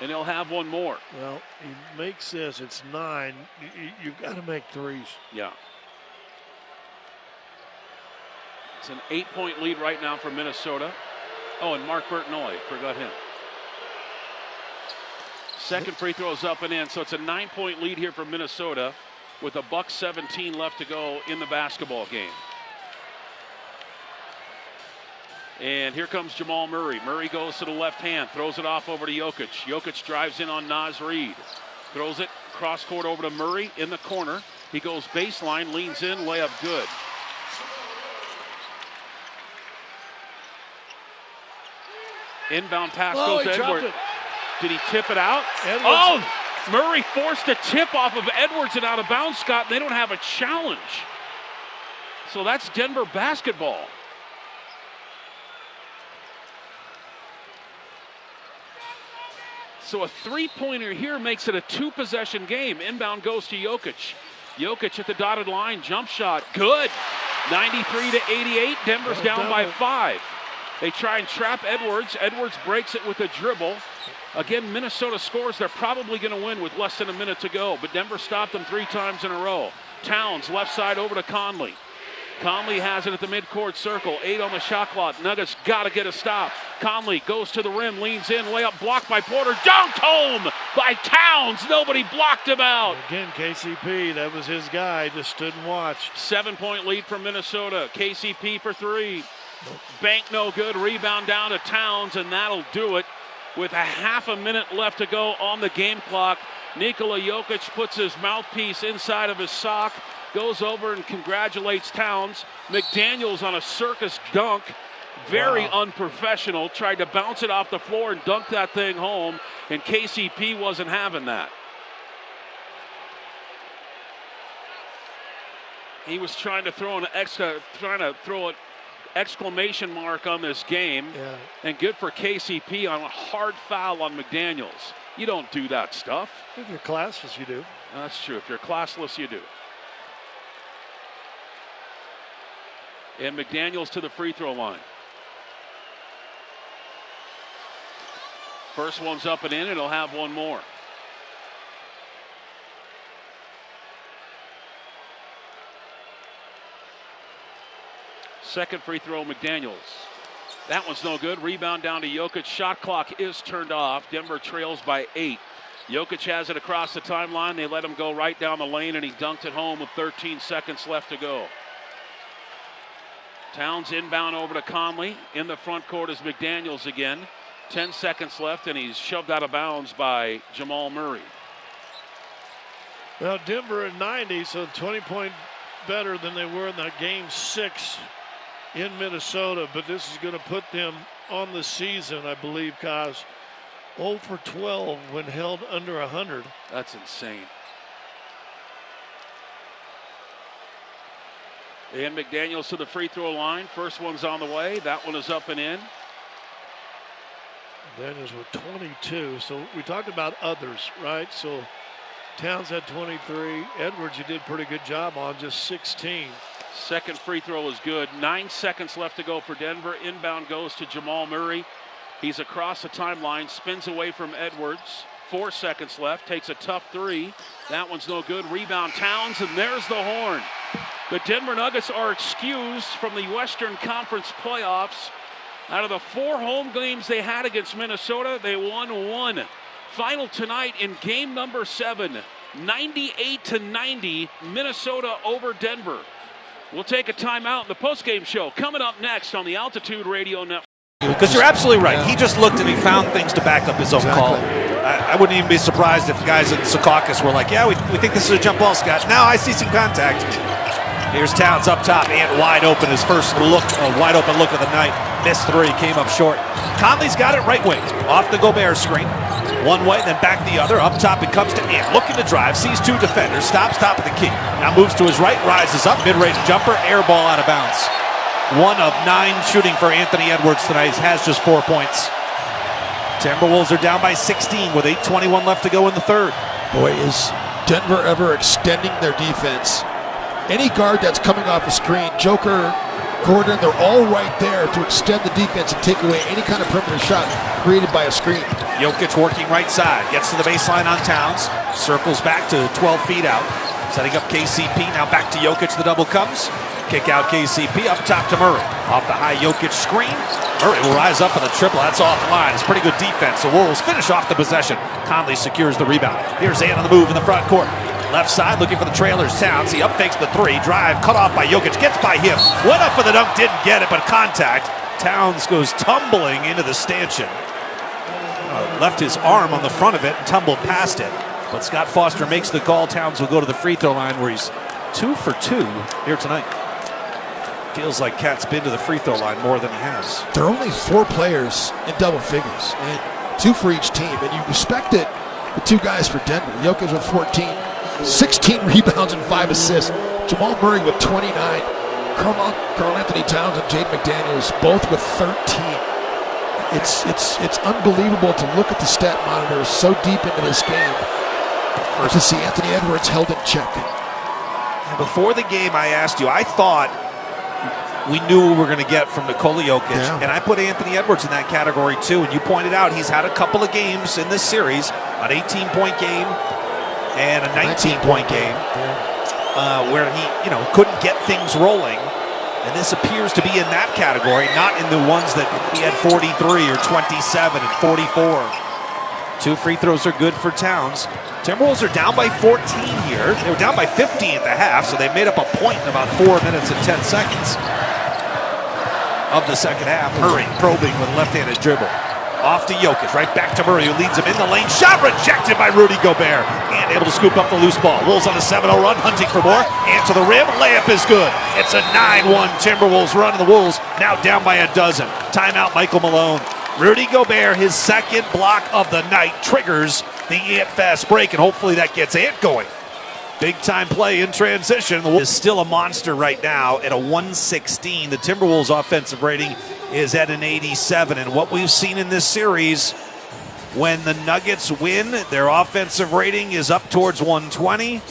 And he'll have one more. Well, he makes this, it's 9. You've got to make 3s. Yeah. It's an 8-point lead right now for Minnesota. Oh, and Mark Bertinoy, forgot him. Second free throw is up and in, so it's a 9-point lead here for Minnesota with $1:17 left to go in the basketball game. And here comes Jamal Murray. Murray goes to the left hand, throws it off over to Jokic. Jokic drives in on Naz Reid. Throws it cross court over to Murray in the corner. He goes baseline, leans in, layup good. Inbound pass goes to Edwards. Did he tip it out? Edwards. Oh! Murray forced a tip off of Edwards and out of bounds, Scott. They don't have a challenge. So that's Denver basketball. So a three-pointer here makes it a two-possession game. Inbound goes to Jokic. Jokic at the dotted line, jump shot, good. 93-88, Denver's down by 5. They try and trap Edwards. Edwards breaks it with a dribble. Again, Minnesota scores. They're probably going to win with less than a minute to go, but Denver stopped them 3 times in a row. Towns, left side over to Conley. Conley has it at the midcourt circle. 8 on the shot clock. Nuggets got to get a stop. Conley goes to the rim, leans in, layup blocked by Porter. Dunked home by Towns. Nobody blocked him out. Again, KCP, that was his guy. Just stood and watched. 7-point lead for Minnesota. KCP for 3. Bank no good. Rebound down to Towns, and that'll do it. With a half a minute left to go on the game clock, Nikola Jokic puts his mouthpiece inside of his sock, goes over and congratulates Towns. McDaniels on a circus dunk, very unprofessional, tried to bounce it off the floor and dunk that thing home, and KCP wasn't having that. He was trying to throw an exclamation mark on this game, and good for KCP on a hard foul on McDaniels. You don't do that stuff. If you're classless, you do. That's true. If you're classless, you do. And McDaniels to the free throw line. First one's up and in, and he'll have one more. Second free throw, McDaniels. That one's no good. Rebound down to Jokic. Shot clock is turned off. Denver trails by 8. Jokic has it across the timeline. They let him go right down the lane, and he dunked it home with 13 seconds left to go. Towns inbound over to Conley. In the front court is McDaniels again. 10 seconds left, and he's shoved out of bounds by Jamal Murray. Well, Denver at 90, so 20-point better than they were in that game 6 in Minnesota, but this is going to put them on the season, I believe, Kaz. 0 for 12 when held under 100. That's insane. And McDaniels to the free throw line. First one's on the way. That one is up and in. Daniels with 22. So we talked about others, right? So Towns had 23. Edwards, you did a pretty good job on, just 16. Second free throw is good. 9 seconds left to go for Denver. Inbound goes to Jamal Murray. He's across the timeline, spins away from Edwards. 4 seconds left, takes a tough 3. That one's no good. Rebound Towns, and there's the horn. The Denver Nuggets are excused from the Western Conference playoffs. Out of the 4 home games they had against Minnesota, they won 1. Final tonight in game number 7, 98-90, Minnesota over Denver. We'll take a timeout in the postgame show coming up next on the Altitude Radio Network. Because you're absolutely right. He just looked and he found things to back up his own call. I wouldn't even be surprised if guys in Secaucus were like, yeah, we think this is a jump ball, Scott. Now I see some contact. Here's Towns up top and wide open. His first look, a wide open look of the night. Missed 3, came up short. Conley's got it right wing. Off the Gobert screen. One way, then back the other. Up top, it comes to Ant. Looking to drive, sees 2 defenders. Stops top of the key. Now moves to his right, rises up. Mid-range jumper, air ball out of bounds. 1 of 9 shooting for Anthony Edwards tonight. He has just 4 points. Timberwolves are down by 16 with 8:21 left to go in the third. Boy, is Denver ever extending their defense. Any guard that's coming off a screen, Joker, Gordon, they're all right there to extend the defense and take away any kind of perimeter shot created by a screen. Jokic working right side, gets to the baseline on Towns, circles back to 12 feet out, setting up KCP, now back to Jokic, the double comes. Kick out KCP, up top to Murray. Off the high Jokic screen. Murray will rise up on the triple. That's offline. It's pretty good defense. The Wolves finish off the possession. Conley secures the rebound. Here's Ant on the move in the front court. Left side looking for the trailers. Towns. He up fakes the 3. Drive cut off by Jokic. Gets by him. Went up for the dunk. Didn't get it, but contact. Towns goes tumbling into the stanchion. Left his arm on the front of it and tumbled past it. But Scott Foster makes the call. Towns will go to the free throw line where he's 2 for 2 here tonight. Feels like Cat's been to the free throw line more than he has. There are only 4 players in double figures, and 2 for each team. And you respect it the two guys for Denver. Jokic with 14, 16 rebounds and 5 assists. Jamal Murray with 29. Karl Anthony Towns and Jaden McDaniels both with 13. It's unbelievable to look at the stat monitor so deep into this game to see Anthony Edwards held in check. Before the game, I asked you, I thought we knew what we were going to get from Nikola Jokic, and I put Anthony Edwards in that category too. And you pointed out he's had a couple of games in this series, an 18-point game and a 19-point game, where he couldn't get things rolling. And this appears to be in that category, not in the ones that he had 43 or 27 and 44. 2 free throws are good for Towns. Timberwolves are down by 14 here. They were down by 15 at the half, so they made up a point in about 4 minutes and 10 seconds of the second half. Murray probing with a left-handed dribble. Off to Jokic, right back to Murray, who leads him in the lane. Shot rejected by Rudy Gobert. And able to scoop up the loose ball. Wolves on a 7-0 run, hunting for more. And to the rim, layup is good. It's a 9-1 Timberwolves run, and the Wolves now down by a dozen. Timeout, Michael Malone. Rudy Gobert, his second block of the night, triggers the Ant fast break, and hopefully that gets Ant going. Big time play in transition. The Wolves is still a monster right now at a 116. The Timberwolves offensive rating is at an 87. And what we've seen in this series, when the Nuggets win, their offensive rating is up towards 120.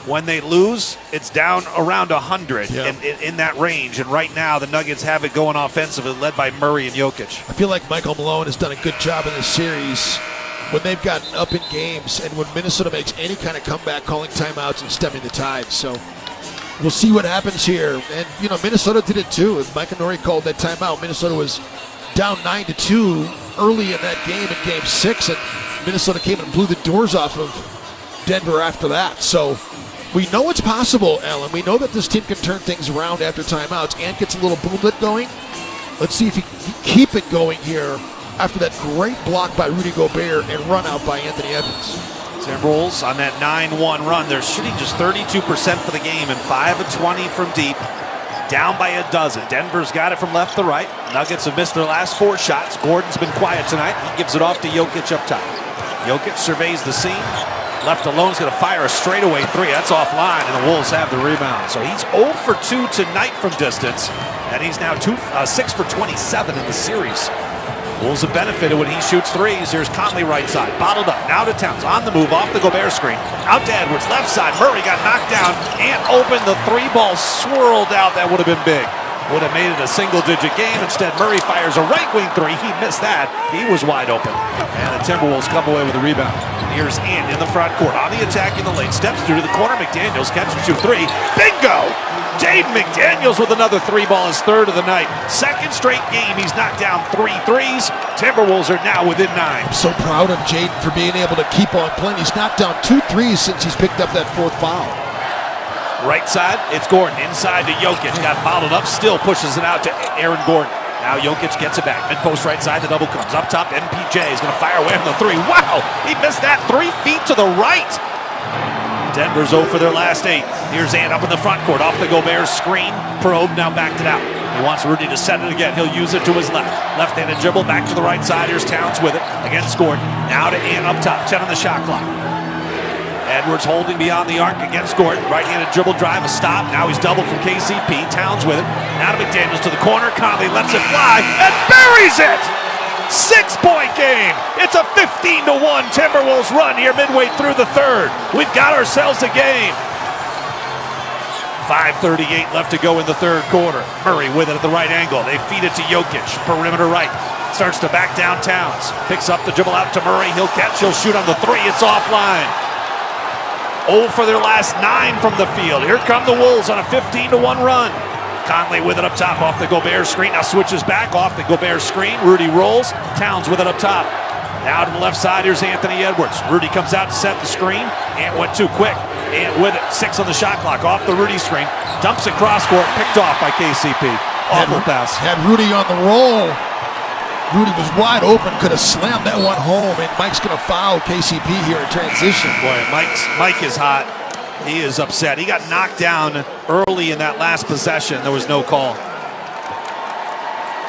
When they lose, it's down around 100 in that range. And right now, the Nuggets have it going offensively, led by Murray and Jokic. I feel like Michael Malone has done a good job in this series when they've gotten up in games and when Minnesota makes any kind of comeback, calling timeouts and stemming the tide. So we'll see what happens here. And, Minnesota did it too. Mike Norrie called that timeout. Minnesota was down 9-2 early in that game in Game 6, and Minnesota came and blew the doors off of Denver after that. So we know it's possible, Alan. We know that this team can turn things around after timeouts. Ant gets a little boomlet going. Let's see if he can keep it going here after that great block by Rudy Gobert and run out by Anthony Edwards. Timberwolves on that 9-1 run. They're shooting just 32% for the game and 5 of 20 from deep. Down by a dozen. Denver's got it from left to right. Nuggets have missed their last 4 shots. Gordon's been quiet tonight. He gives it off to Jokic up top. Jokic surveys the scene. Left alone is going to fire a straightaway 3. That's offline, and the Wolves have the rebound. So he's 0 for 2 tonight from distance, and he's now 6 for 27 in the series. Wolves have benefited when he shoots 3s. Here's Conley right side, bottled up. Now to Towns, on the move, off the Gobert screen. Out to Edwards, left side. Murray got knocked down and open. The 3-ball swirled out. That would have been big. Would have made it a single-digit game. Instead, Murray fires a right-wing 3. He missed that. He was wide open. And the Timberwolves come away with the rebound. Here's Ant in the front court. On the attack in the lane. Steps through to the corner. McDaniels catch and shoot 3. Bingo! Jaden McDaniels with another 3-ball, his 3rd of the night. Second straight game, he's knocked down 3 threes. Timberwolves are now within 9. I'm so proud of Jaden for being able to keep on playing. He's knocked down 2 threes since he's picked up that 4th foul. Right side, it's Gordon. Inside to Jokic. Got bottled up, still pushes it out to Aaron Gordon. Now Jokic gets it back. Mid-post right side, the double comes. Up top, MPJ is going to fire away from the 3. Wow! He missed that 3 feet to the right. Denver's 0 for their last 8. Here's Ant up in the front court. Off the Gobert screen. Probe, now backed it out. He wants Rudy to set it again. He'll use it to his left. Left-handed dribble, back to the right side. Here's Towns with it against Gordon. Now to Ant up top. 10 on the shot clock. Edwards holding beyond the arc against Gordon. Right-handed dribble drive, a stop. Now he's doubled from KCP. Towns with it. Now to McDaniels to the corner. Conley lets it fly and buries it! 6-point game. It's a 15-1 Timberwolves run here midway through the 3rd. We've got ourselves a game. 5:38 left to go in the 3rd quarter. Murray with it at the right angle. They feed it to Jokic. Perimeter right. Starts to back down Towns. Picks up the dribble out to Murray. He'll catch. He'll shoot on the 3. It's offline. 0 for their last 9 from the field. Here come the Wolves on a 15-1 run. Conley with it up top off the Gobert screen. Now switches back off the Gobert screen. Rudy rolls. Towns with it up top. Now to the left side, here's Anthony Edwards. Rudy comes out to set the screen. Ant went too quick. Ant with it. 6 on the shot clock off the Rudy screen. Dumps it cross court. Picked off by KCP. Awful pass. Had Rudy on the roll. Rudy was wide open. Could have slammed that one home. And Mike's going to foul KCP here in transition. Boy, Mike is hot. He is upset. He got knocked down early in that last possession. There was no call.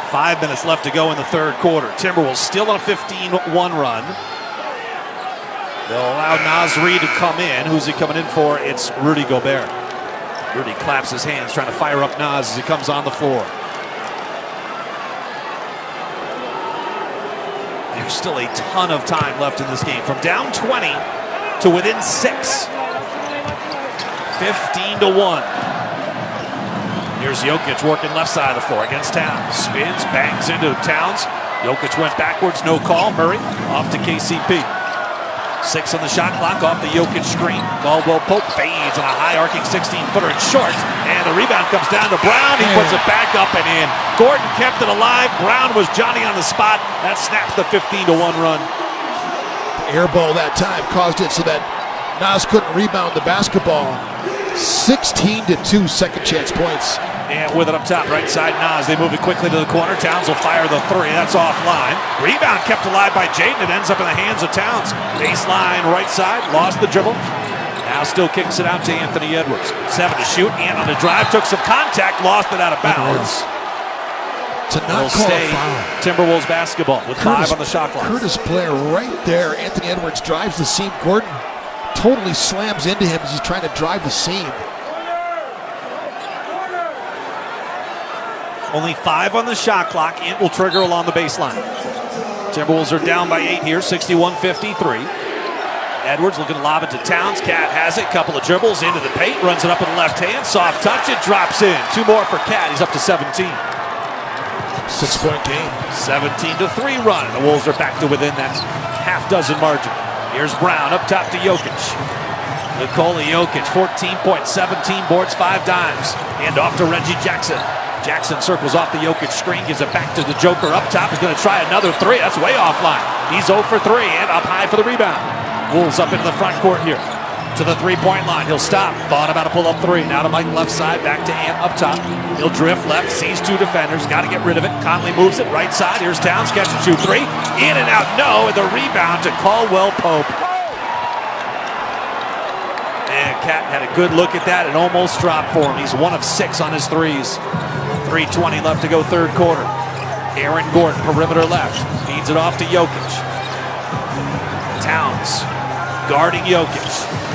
5 minutes left to go in the 3rd quarter. Timberwolves still on a 15-1 run. They'll allow Naz Reid to come in. Who's he coming in for? It's Rudy Gobert. Rudy claps his hands, trying to fire up Naz as he comes on the floor. There's still a ton of time left in this game. From down 20 to within 6. 15-1. Here's Jokic working left side of the floor against Towns. Spins, bangs into Towns. Jokic went backwards, no call. Murray off to KCP. 6 on the shot clock off the Jokic screen. Caldwell Pope fades on a high arcing 16-footer and short. And the rebound comes down to Brown. He puts it back up and in. Gordon kept it alive. Brown was Johnny on the spot. That snaps the 15-1 run. The air ball that time caused it so that Naz couldn't rebound the basketball. 16-2 second chance points. And with it up top, right side, Naz. They move it quickly to the corner. Towns will fire the 3. That's offline. Rebound kept alive by Jaden. It ends up in the hands of Towns. Baseline right side. Lost the dribble. Now still kicks it out to Anthony Edwards. 7 to shoot. And on the drive, took some contact. Lost it out of bounds. To not call a foul. Timberwolves basketball with 5 on the shot clock. Curtis Blair right there. Anthony Edwards drives the seam. Gordon totally slams into him as he's trying to drive the seam. Only 5 on the shot clock. Ant will trigger along the baseline. Timberwolves are down by 8 here, 61-53. Edwards looking to lob it to Towns. Cat has it. Couple of dribbles into the paint. Runs it up in the left hand. Soft touch. It drops in. 2 more for Cat. He's up to 17. 6-point game. 17-3 run. And the Wolves are back to within that half-dozen margin. Here's Brown up top to Jokic. Nikola Jokic, 14 points, 17 boards, 5 dimes. And off to Reggie Jackson. Jackson circles off the Jokic screen, gives it back to the Joker up top. He's going to try another 3. That's way offline. He's 0 for 3 and up high for the rebound. Wolves up into the front court here. To the 3-point line. He'll stop. Thought about a pull-up 3. Now to Mike left side. Back to Ant up top. He'll drift left. Sees 2 defenders. Got to get rid of it. Conley moves it right side. Here's Towns. Catch and shoot 3. In and out. No. And the rebound to Caldwell Pope. And Cat had a good look at that and almost dropped for him. He's 1 of 6 on his 3s. 3:20 left to go third quarter. Aaron Gordon, perimeter left. Feeds it off to Jokic. Towns guarding Jokic.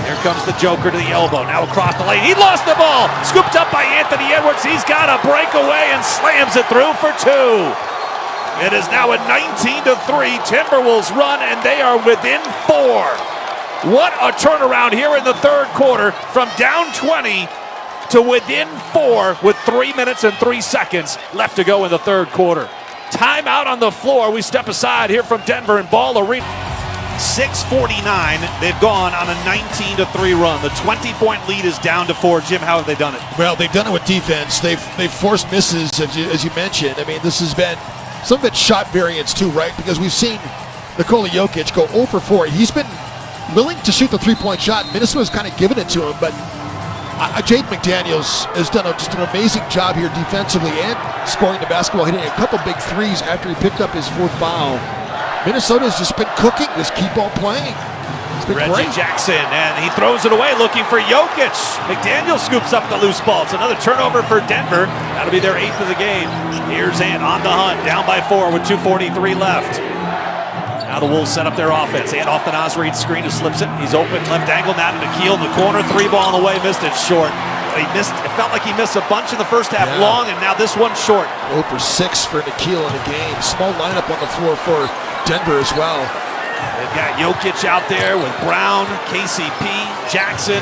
Here comes the Joker to the elbow. Now across the lane. He lost the ball. Scooped up by Anthony Edwards. He's got a breakaway and slams it through for 2. It is now a 19-3 Timberwolves run, and they are within 4. What a turnaround here in the third quarter from down 20 to within 4 with 3 minutes and 3 seconds left to go in the third quarter. Timeout on the floor. We step aside here from Denver and Ball Arena. 6:49. They've gone on a 19-3 run. The 20-point lead is down to 4. Jim, how have they done it? Well, they've done it with defense. They've forced misses, as you mentioned. I mean, this has been some of it's shot variance too, right? Because we've seen Nikola Jokic go 0 for 4. He's been willing to shoot the 3-point shot. Minnesota's kind of given it to him, but Jaden McDaniels has done just an amazing job here defensively and scoring the basketball, hitting a couple big 3s after he picked up his 4th foul. Minnesota's just been cooking. Just keep on playing. It's been Reggie great. Jackson, and he throws it away looking for Jokic. McDaniel scoops up the loose ball. It's another turnover for Denver. That'll be their 8th of the game. Here's Ant on the hunt, down by 4 with 2:43 left. Now the Wolves set up their offense. Ant off the Naz Reid screen, who slips it. He's open, left angle, now to McKeel in the corner. 3 ball on the way, missed it short. He missed. It felt like he missed a bunch in the first half long, and now this one short. 0 for 6 for McKeel in the game. Small lineup on the floor for Denver as well. They've got Jokic out there with Brown, KCP, Jackson,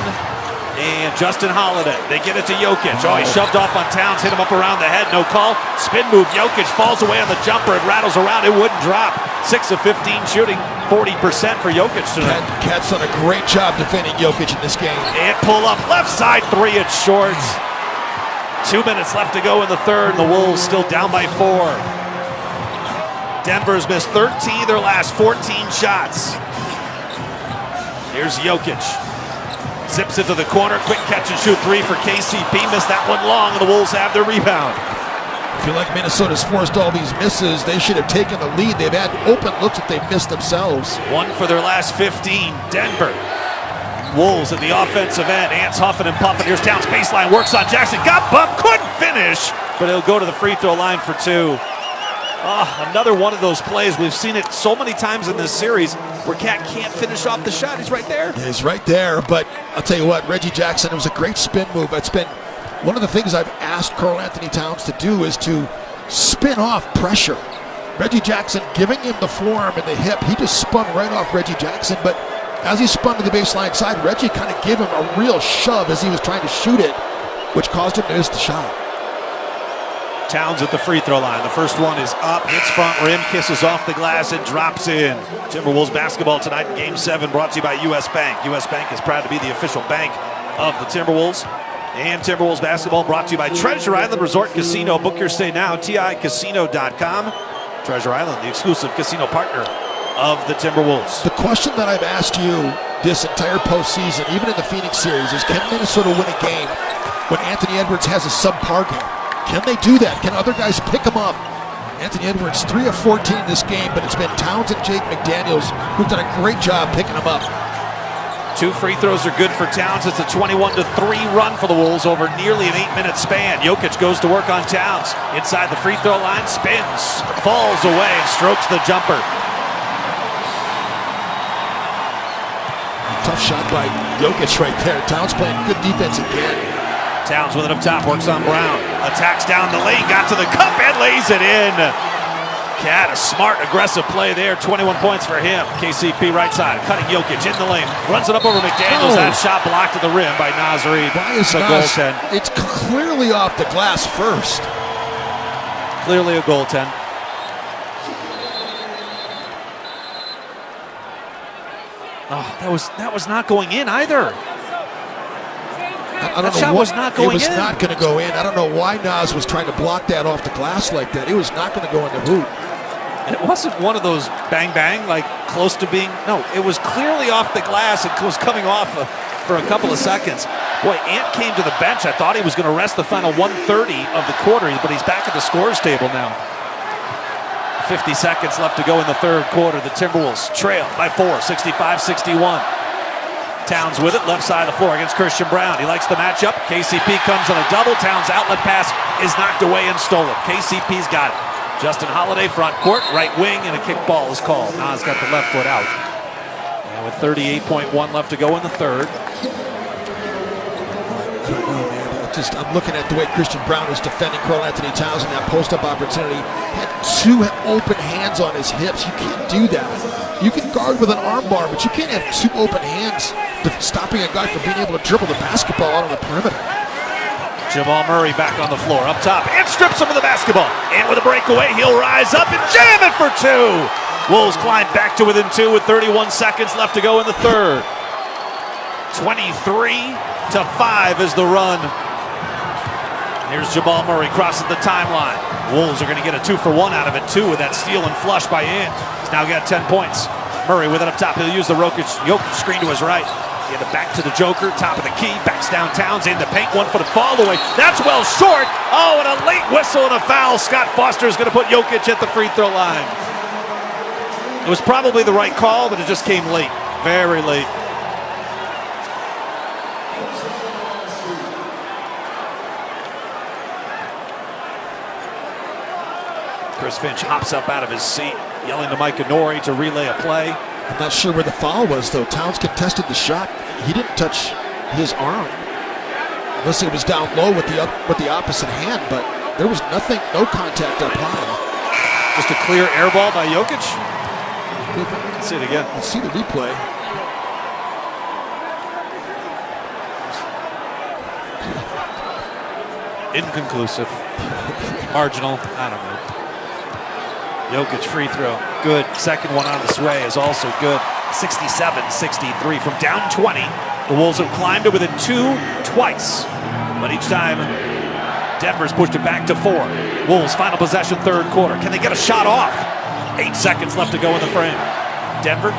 and Justin Holiday. They get it to Jokic. Oh, he shoved off on Towns, hit him up around the head, no call. Spin move, Jokic falls away on the jumper. It rattles around, it wouldn't drop. 6 of 15 shooting, 40% for Jokic tonight. Cat's done a great job defending Jokic in this game. And pull up, left side 3, it's short. 2 minutes left to go in the third, and the Wolves still down by 4. Denver's missed 13 of their last 14 shots. Here's Jokic. Zips it to the corner. Quick catch and shoot 3 for KCP. Missed that one long, and the Wolves have their rebound. I feel like Minnesota's forced all these misses. They should have taken the lead. They've had open looks that they've missed themselves. 1 for their last 15. Denver. Wolves at the offensive end. Ant's huffing and puffing. Here's Towns baseline. Works on Jackson. Got bumped. Couldn't finish. But he'll go to the free throw line for 2. Another one of those plays. We've seen it so many times in this series. where Cat can't finish off the shot. He's right there. Yeah, he's right there, but I'll tell you what, Reggie Jackson, it was a great spin move. It's been one of the things I've asked Karl-Anthony Towns to do is to spin off pressure. Reggie Jackson giving him the forearm and the hip. He just spun right off Reggie Jackson, but as he spun to the baseline side, Reggie kind of gave him a real shove as he was trying to shoot it, which caused him to miss the shot. Towns at the free throw line. The first one is up, hits front rim, kisses off the glass, and drops in. Timberwolves basketball tonight in Game 7, brought to you by U.S. Bank. U.S. Bank is proud to be the official bank of the Timberwolves. And Timberwolves basketball brought to you by Treasure Island Resort Casino. Book your stay now, TICasino.com. Treasure Island, the exclusive casino partner of the Timberwolves. The question that I've asked you this entire postseason, even in the Phoenix series, is can Minnesota win a game when Anthony Edwards has a subpar game? Can they do that? Can other guys pick him up? Anthony Edwards, 3 of 14 in this game, but it's been Towns and Jake McDaniels who've done a great job picking him up. 2 free throws are good for Towns. It's a 21-3 run for the Wolves over nearly an 8-minute span. Jokic goes to work on Towns. Inside the free throw line, spins, falls away, and strokes the jumper. Tough shot by Jokic right there. Towns playing good defense again. Towns with it up top, works on Brown. Attacks down the lane, got to the cup and lays it in. Cat, a smart, aggressive play there. 21 points for him. KCP right side, cutting Jokic in the lane. Runs it up over McDaniels. That shot blocked at the rim by Naz Reid. Why is a goaltend? It's clearly off the glass first. Clearly a goaltend. Oh, that was not going in either. I don't know was not going in. It was not going to go in. I don't know why Naz was trying to block that off the glass like that. It was not going to go in the hoop. And it wasn't one of those bang bang, like close to being. No, it was clearly off the glass. It was coming off for a couple of seconds. Boy, Ant came to the bench. I thought he was going to rest the final 1:30 of the quarter, but he's back at the scores table now. 50 seconds left to go in the third quarter. The Timberwolves trail by 4, 65-61. Towns with it, left side of the floor against Christian Brown. He likes the matchup. KCP comes on a double. Towns' outlet pass is knocked away and stolen. KCP's got it. Justin Holiday, front court, right wing, and a kick ball is called. Nas got the left foot out. And with 38.1 left to go in the third. I don't know, man. I'm looking at the way Christian Brown is defending Karl-Anthony Towns in that post-up opportunity. He had 2 open hands on his hips. You can't do that. You can guard with an arm bar, but you can't have 2 open hands stopping a guy from being able to dribble the basketball out on the perimeter. Jamal Murray back on the floor, up top, and strips him of the basketball. And with a breakaway, he'll rise up and jam it for 2. Wolves climb back to within 2 with 31 seconds left to go in the third. 23-5 is the run. Here's Jamal Murray crossing the timeline. Wolves are going to get a 2-for-1 out of it, too, with that steal and flush by Ant. He's now got 10 points. Murray with it up top. He'll use the Jokic screen to his right. He had it back to the Joker, top of the key, backs down Towns in the paint, 1-foot fall away. That's well short. Oh, and a late whistle and a foul. Scott Foster is going to put Jokic at the free throw line. It was probably the right call, but it just came late, very late. Chris Finch hops up out of his seat, yelling to Mike Inori to relay a play. I'm not sure where the foul was, though. Towns contested the shot. He didn't touch his arm, unless it was down low with the opposite hand, but there was nothing, no contact up high. Just a clear air ball by Jokic. Let's see it again. Let's see the replay. Inconclusive. Marginal. I don't know. Jokic free throw. Good. Second one on this way is also good. 67-63 from down 20. The Wolves have climbed to within 2 twice. But each time, Denver's pushed it back to 4. Wolves final possession third quarter. Can they get a shot off? 8 seconds left to go in the frame. Denver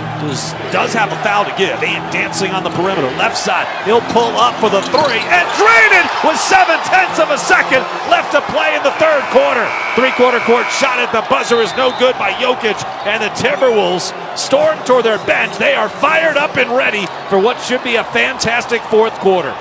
does have a foul to give. Ant dancing on the perimeter, left side. He'll pull up for the 3 and drain it with 0.7 of a second left to play in the third quarter. Three-quarter court shot at the buzzer is no good by Jokic, and the Timberwolves storm toward their bench. They are fired up and ready for what should be a fantastic fourth quarter.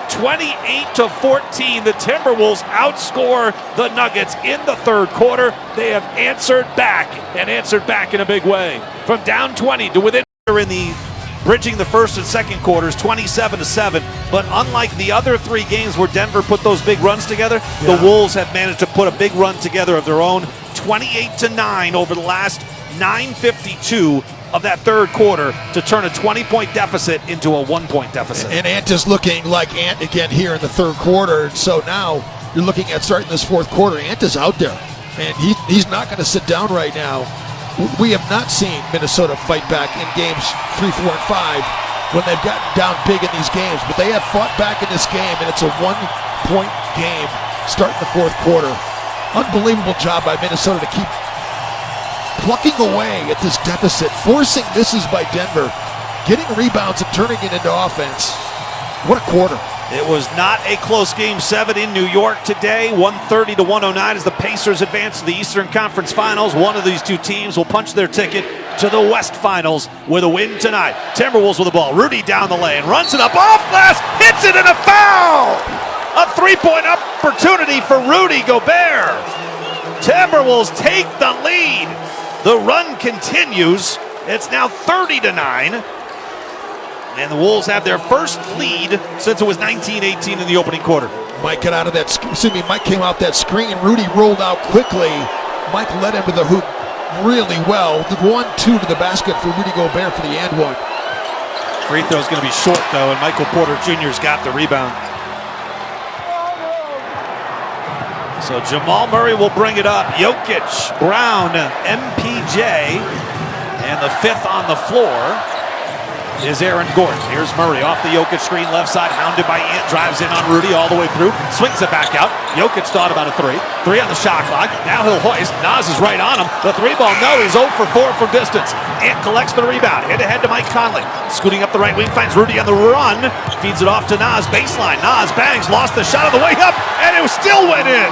28-14, the Timberwolves outscore the Nuggets in the third quarter. They have answered back, and answered back in a big way. From down 20 to within In the bridging the first and second quarters, 27-7. But unlike the other 3 games where Denver put those big runs together, the Wolves have managed to put a big run together of their own, 28-9 over the last 9:52 of that third quarter to turn a 20-point deficit into a 1-point deficit. And Ant is looking like Ant again here in the third quarter. So now you're looking at starting this fourth quarter. Ant is out there, and he's not going to sit down right now. We have not seen Minnesota fight back in games 3, 4, and 5 when they've gotten down big in these games. But they have fought back in this game, and it's a 1-point game starting the fourth quarter. Unbelievable job by Minnesota to keep plucking away at this deficit, forcing misses by Denver, getting rebounds and turning it into offense. What a quarter. It was not a close Game 7 in New York today. 130-109 as the Pacers advance to the Eastern Conference Finals. One of these 2 teams will punch their ticket to the West Finals with a win tonight. Timberwolves with the ball. Rudy down the lane, runs it up off glass, hits it, and a foul! A 3-point opportunity for Rudy Gobert. Timberwolves take the lead. The run continues. It's now 30-9. And the Wolves have their first lead since it was 19-18 in the opening quarter. Mike got out of that. Mike came out that screen. Rudy rolled out quickly. Mike led him to the hoop really well. The 1-2 to the basket for Rudy Gobert for the and one. Free throw's going to be short though, and Michael Porter Jr.'s got the rebound. So Jamal Murray will bring it up. Jokic, Brown, MPJ, and the 5th on the floor is Aaron Gordon. Here's Murray off the Jokic screen, left side, hounded by Ant, drives in on Rudy all the way through, swings it back out. Jokic thought about a 3 on the shot clock. Now he'll hoist. Nas is right on him. The 3-ball, no, he's 0 for 4 from distance. Ant collects the rebound, head-to-head to Mike Conley. Scooting up the right wing, finds Rudy on the run, feeds it off to Nas, baseline. Nas bangs, lost the shot on the way up, and it still went in.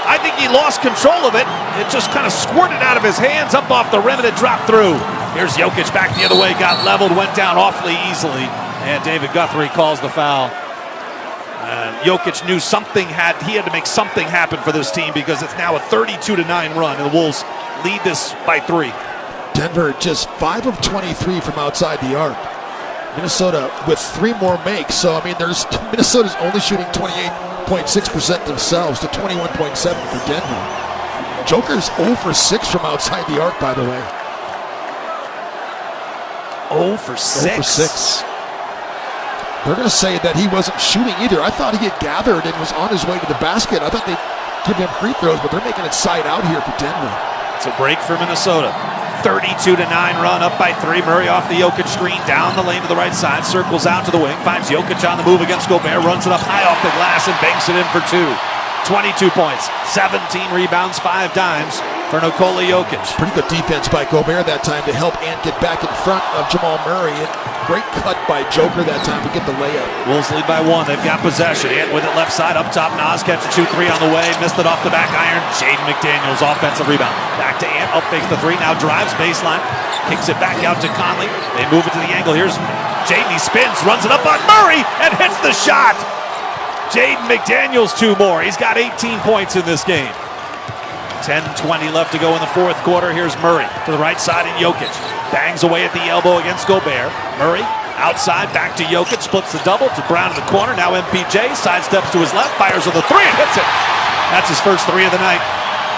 I think he lost control of it. It just kind of squirted out of his hands, up off the rim, and it dropped through. Here's Jokic back the other way, got leveled, went down awfully easily, and David Guthrie calls the foul. Jokic knew he had to make something happen for this team because it's now a 32-9 run, and the Wolves lead this by 3. Denver just 5 of 23 from outside the arc. Minnesota with 3 more makes. So I mean, Minnesota's only shooting 28.6% themselves to 21.7 for Denver. Joker's 0 for 6 from outside the arc, by the way. 0 for 6. 0 for 6. They're going to say that he wasn't shooting either. I thought he had gathered and was on his way to the basket. I thought they'd give him free throws, but they're making it side out here for Denver. It's a break for Minnesota. 32-9 run, up by 3. Murray off the Jokic screen, down the lane to the right side, circles out to the wing, finds Jokic on the move against Gobert, runs it up high off the glass and banks it in for 2. 22 points, 17 rebounds, 5 dimes for Nikola Jokic. Pretty good defense by Gobert that time to help Ant get back in front of Jamal Murray. Great cut by Joker that time to get the layup. Wolves lead by 1. They've got possession. Ant with it left side, up top. Nas catch a 2-3 on the way. Missed it off the back iron. Jaden McDaniels offensive rebound. Back to Ant. Up fakes the 3. Now drives baseline. Kicks it back out to Conley. They move it to the angle. Here's Jaden. He spins, runs it up on Murray, and hits the shot. Jaden McDaniels 2 more. He's got 18 points in this game. 10:20 left to go in the fourth quarter. Here's Murray to the right side, and Jokic bangs away at the elbow against Gobert. Murray outside, back to Jokic, splits the double to Brown in the corner. Now MPJ sidesteps to his left, fires with a 3 and hits it. That's his first 3 of the night.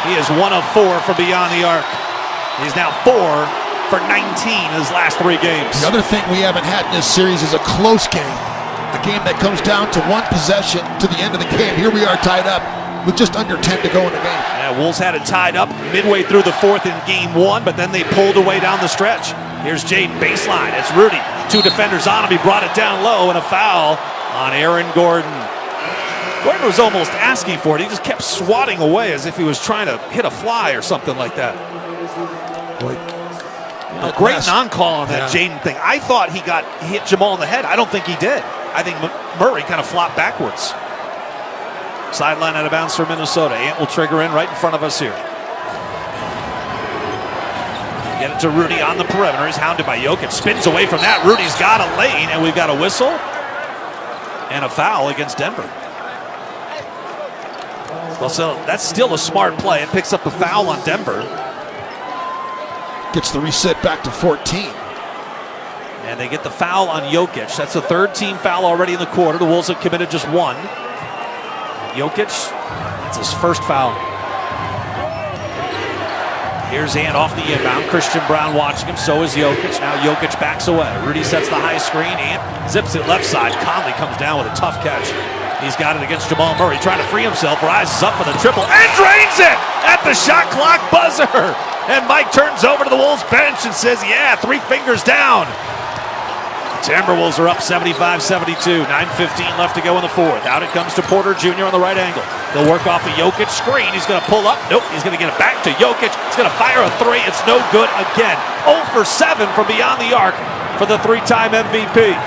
He is 1 of 4 from beyond the arc. He's now 4 for 19 in his last 3 games. The other thing we haven't had in this series is a close game. A game that comes down to 1 possession to the end of the game. Here we are tied up with just under 10 to go in the game. Yeah, Wolves had it tied up midway through the 4th in game 1, but then they pulled away down the stretch. Here's Jaden, baseline. It's Rudy. 2 defenders on him. He brought it down low, and a foul on Aaron Gordon. Gordon was almost asking for it. He just kept swatting away as if he was trying to hit a fly or something like that. Boy, A great non-call on that Jaden thing. I thought he hit Jamal in the head. I don't think he did. I think Murray kind of flopped backwards. Sideline out of bounds for Minnesota. Ant will trigger in right in front of us here. Get it to Rudy on the perimeter. He's hounded by Jokic. Spins away from that. Rudy's got a lane, and we've got a whistle and a foul against Denver. Well, so that's still a smart play. It picks up the foul on Denver. Gets the reset back to 14. And they get the foul on Jokic. That's the third team foul already in the quarter. The Wolves have committed just one. Jokic, that's his first foul. Here's Ant off the inbound. Christian Brown watching him. So is Jokic. Now Jokic backs away. Rudy sets the high screen. Ant zips it left side. Conley comes down with a tough catch. He's got it against Jamal Murray. Trying to free himself. Rises up for the triple and drains it at the shot clock buzzer. And Mike turns over to the Wolves bench and says, yeah, 3 fingers down. Timberwolves are up 75-72. 9:15 left to go in the fourth. Out it comes to Porter Jr. on the right angle. They'll work off the Jokic screen. He's going to pull up. Nope, he's going to get it back to Jokic. He's going to fire a 3. It's no good again. 0 for 7 from beyond the arc for the 3-time MVP.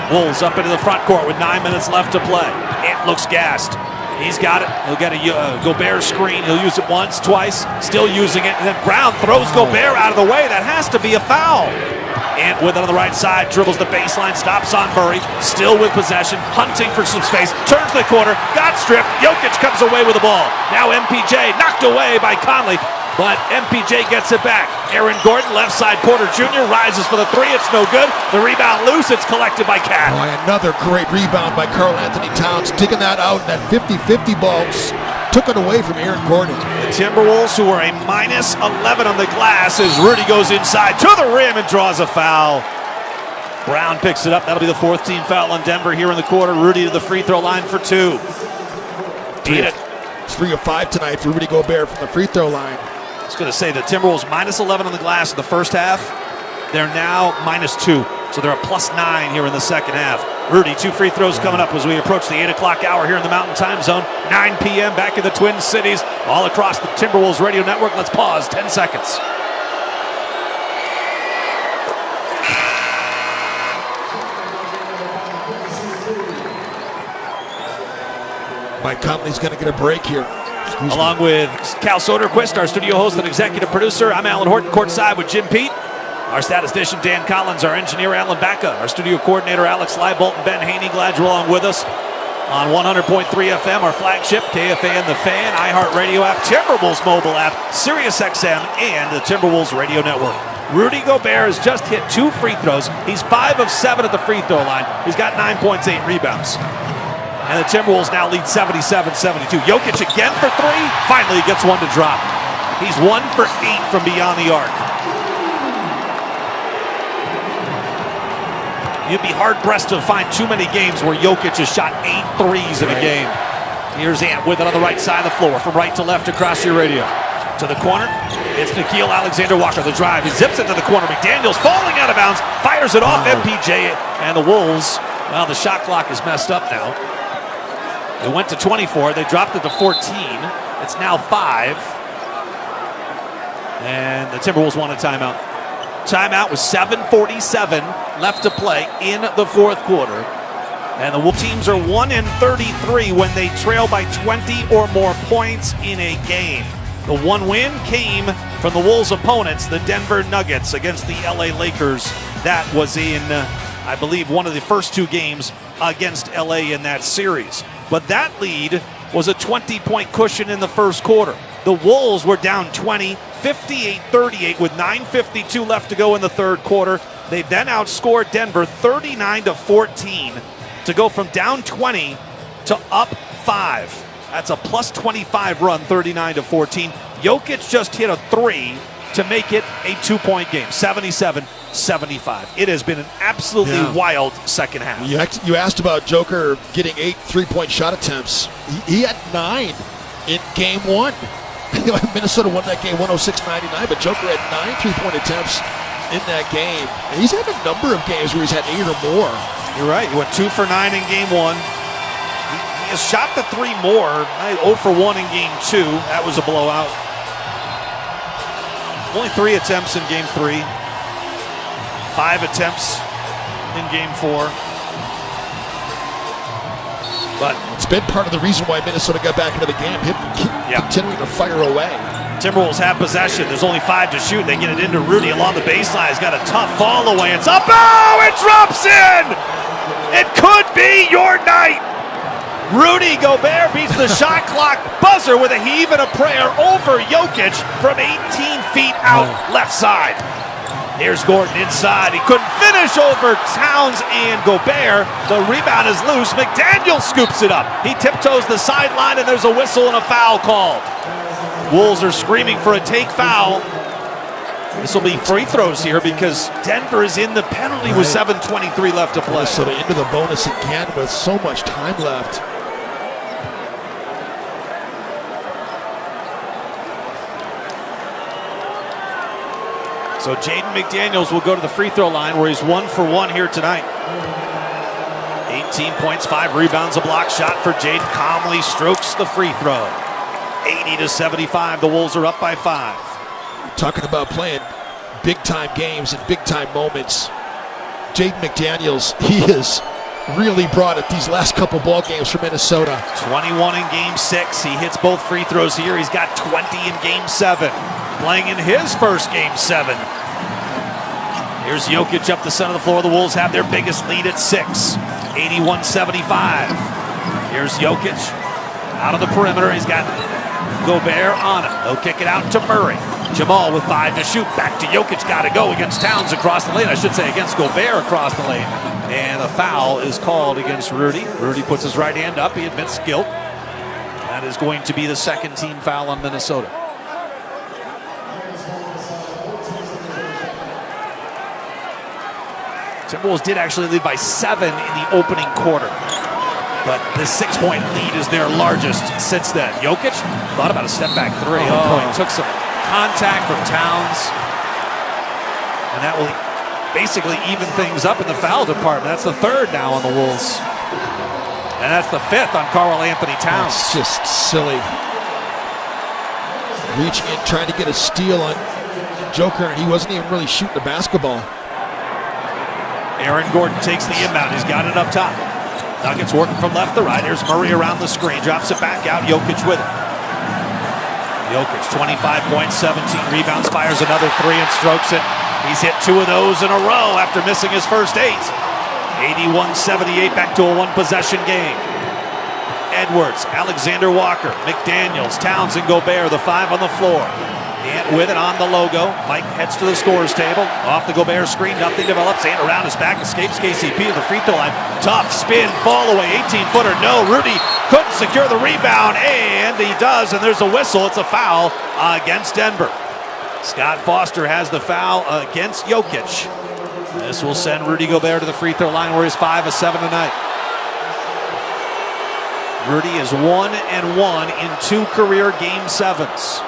Wolves up into the front court with 9 minutes left to play. Ant looks gassed. He's got it. He'll get a Gobert screen. He'll use it once, twice, still using it. And then Brown throws Gobert out of the way. That has to be a foul. Ant with it on the right side, dribbles the baseline, stops on Murray, still with possession, hunting for some space, turns the corner, got stripped, Jokic comes away with the ball. Now MPJ knocked away by Conley, but MPJ gets it back. Aaron Gordon, left side, Porter Jr. rises for the 3, it's no good. The rebound loose, it's collected by Cat. Oh, another great rebound by Karl Anthony Towns, digging that out, and that 50-50 ball took it away from Aaron Gordon. The Timberwolves, who are a -11 on the glass, as Rudy goes inside to the rim and draws a foul. Brown picks it up. That'll be the 4th team foul on Denver here in the quarter. Rudy to the free throw line for 2. 3 of 5 tonight for Rudy Gobert from the free throw line. I was going to say the Timberwolves -11 on the glass in the first half. They're now -2. So they're a +9 here in the second half. Rudy, 2 free throws coming up as we approach the 8 o'clock hour here in the Mountain Time Zone. 9 p.m. back in the Twin Cities, all across the Timberwolves radio network. Let's pause 10 seconds. Mike Conley's going to get a break here. Along with Cal Soderquist, our studio host and executive producer, I'm Alan Horton, courtside with Jim Pete. Our statistician, Dan Collins, our engineer, Alan Bacca, our studio coordinator, Alex Leibolt, and Ben Haney. Glad you're along with us on 100.3 FM, our flagship, KFAN, The Fan, iHeartRadio app, Timberwolves mobile app, SiriusXM, and the Timberwolves radio network. Rudy Gobert has just hit 2 free throws. He's 5 of 7 at the free throw line. He's got 9 points, 8 rebounds. And the Timberwolves now lead 77-72. Jokic again for 3. Finally gets one to drop. He's 1 for 8 from beyond the arc. You'd be hard-pressed to find too many games where Jokic has shot 8 threes in a game. Here's Ant with it on the right side of the floor, from right to left across your radio. To the corner, it's Nickeil Alexander-Walker. The drive, he zips it to the corner. McDaniels falling out of bounds, fires it off MPJ, and the Wolves, well, the shot clock is messed up now. It went to 24, they dropped it to 14. It's now 5. And the Timberwolves want a timeout. Timeout with 7:47 left to play in the fourth quarter. And the Wolves teams are 1-33 when they trail by 20 or more points in a game. The one win came from the Wolves' opponents, the Denver Nuggets, against the LA Lakers. That was in, I believe, one of the first 2 games against LA in that series. But that lead was a 20-point cushion in the first quarter. The Wolves were down 20, 58-38 with 9:52 left to go in the third quarter. They then outscored Denver 39-14 to go from down 20 to up 5. That's a plus 25 run, 39-14. Jokic just hit a 3 to make it a 2-point game, 77-75. It has been an absolutely wild second half. You asked about Joker getting 8 3-point shot attempts. He had 9 in game 1. Minnesota won that game 106-99, but Joker had 9 3-point attempts in that game. And he's had a number of games where he's had 8 or more. You're right. He went 2 for 9 in game 1. He has shot the 3 more. 0 for 1 in game 2. That was a blowout. Only 3 attempts in game 3. 5 attempts in game 4. But it's been part of the reason why Minnesota got back into the game. Continuing to fire away. Timberwolves have possession. There's only 5 to shoot. They get it into Rudy along the baseline. He's got a tough fall away. It's up. Oh, it drops in. It could be your night. Rudy Gobert beats the shot clock buzzer with a heave and a prayer over Jokic from 18 feet out left side. Here's Gordon inside. He couldn't finish over Towns and Gobert. The rebound is loose. McDaniel scoops it up. He tiptoes the sideline, and there's a whistle and a foul called. Wolves are screaming for a take foul. This will be free throws here because Denver is in the penalty with 7:23 left to play. So into the bonus again with so much time left. So Jaden McDaniels will go to the free throw line where he's 1 for 1 here tonight. 18 points, 5 rebounds, a block shot for Jaden. Calmly strokes the free throw. 80-75, the Wolves are up by 5. Talking about playing big-time games and big-time moments. Jaden McDaniels, he has really brought it these last couple ball games for Minnesota. 21 in Game 6. He hits both free throws here. He's got 20 in Game 7. Playing in his first Game 7. Here's Jokic up the center of the floor. The Wolves have their biggest lead at 6. 81-75. Here's Jokic out of the perimeter. He's got Gobert on him. He'll kick it out to Murray. Jamal with 5 to shoot. Back to Jokic. Got to go against Towns across the lane. I should say against Gobert across the lane. And a foul is called against Rudy. Rudy puts his right hand up. He admits guilt. That is going to be the second team foul on Minnesota. Timberwolves did actually lead by 7 in the opening quarter. But this 6-point lead is their largest since then. Jokic thought about a step-back 3. He took some contact from Towns. And that will basically even things up in the foul department. That's the 3rd now on the Wolves. And that's the 5th on Karl Anthony Towns. It's just silly. Reaching in, trying to get a steal on Joker, and he wasn't even really shooting the basketball. Aaron Gordon takes the inbound. He's got it up top. Nuggets working from left to right. Here's Murray around the screen. Drops it back out. Jokic with it. Jokic, 25 points, 17 rebounds. Fires another 3 and strokes it. He's hit 2 of those in a row after missing his first 8. 81-78, back to a 1-possession game. Edwards, Alexander Walker, McDaniels, Towns, and Gobert, the 5 on the floor. And with it on the logo, Mike heads to the scorer's table. Off the Gobert screen, nothing develops. And around his back, escapes KCP to the free throw line. Tough spin, fall away, 18-footer. No, Rudy couldn't secure the rebound, and he does, and there's a whistle. It's a foul against Denver. Scott Foster has the foul against Jokic. This will send Rudy Gobert to the free throw line where he's 5 of 7 tonight. Rudy is 1-1 in 2 career Game 7s.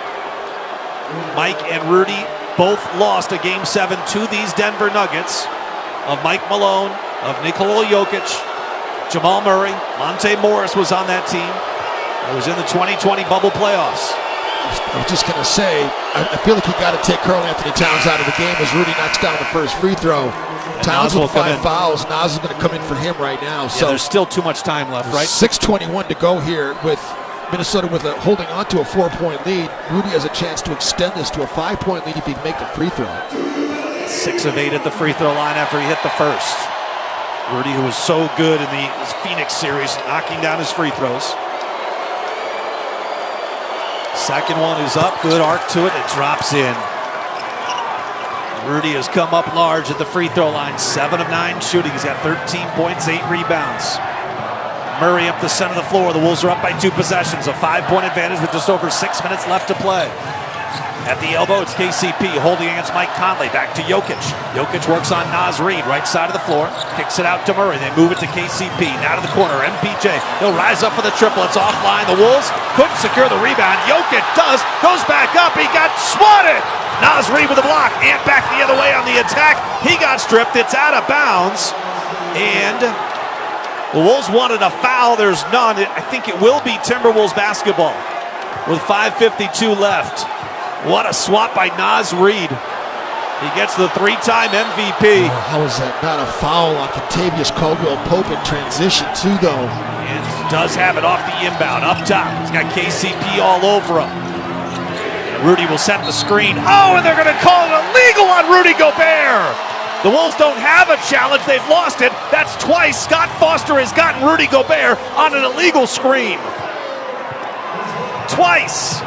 Mike and Rudy both lost a Game 7 to these Denver Nuggets of Mike Malone, of Nikola Jokic, Jamal Murray. Monte Morris was on that team. It was in the 2020 bubble playoffs. I was just going to say, I feel like you got to take Karl Anthony Towns out of the game as Rudy knocks down the first free throw. Towns with 5 fouls. Nas is going to come in for him right now. Yeah, so there's still too much time left, right? 6:21 to go here with Minnesota with holding on to a 4-point lead. Rudy has a chance to extend this to a 5-point lead if he can make the free throw. 6 of 8 at the free throw line after he hit the first. Rudy, who was so good in the Phoenix series, knocking down his free throws. Second one is up, good arc to it, it drops in. Rudy has come up large at the free throw line, 7 of 9 shooting. He's got 13 points, 8 rebounds. Murray up the center of the floor. The Wolves are up by 2 possessions, a 5-point advantage with just over 6 minutes left to play. At the elbow, it's KCP holding against Mike Conley. Back to Jokic. Jokic works on Naz Reid, right side of the floor. Kicks it out to Murray. They move it to KCP. Now to the corner. MPJ. He'll rise up for the triple. It's offline. The Wolves couldn't secure the rebound. Jokic does. Goes back up. He got swatted. Naz Reid with a block. Ant back the other way on the attack. He got stripped. It's out of bounds. And the Wolves wanted a foul. There's none. I think it will be Timberwolves basketball with 5:52 left. What a swat by Naz Reid. He gets the 3-time MVP. Oh, how is that not a foul on Kentavious Caldwell-Pope in transition too, though? And does have it off the inbound. Up top, he's got KCP all over him. And Rudy will set the screen. Oh, and they're going to call it illegal on Rudy Gobert. The Wolves don't have a challenge. They've lost it. That's twice Scott Foster has gotten Rudy Gobert on an illegal screen. Twice.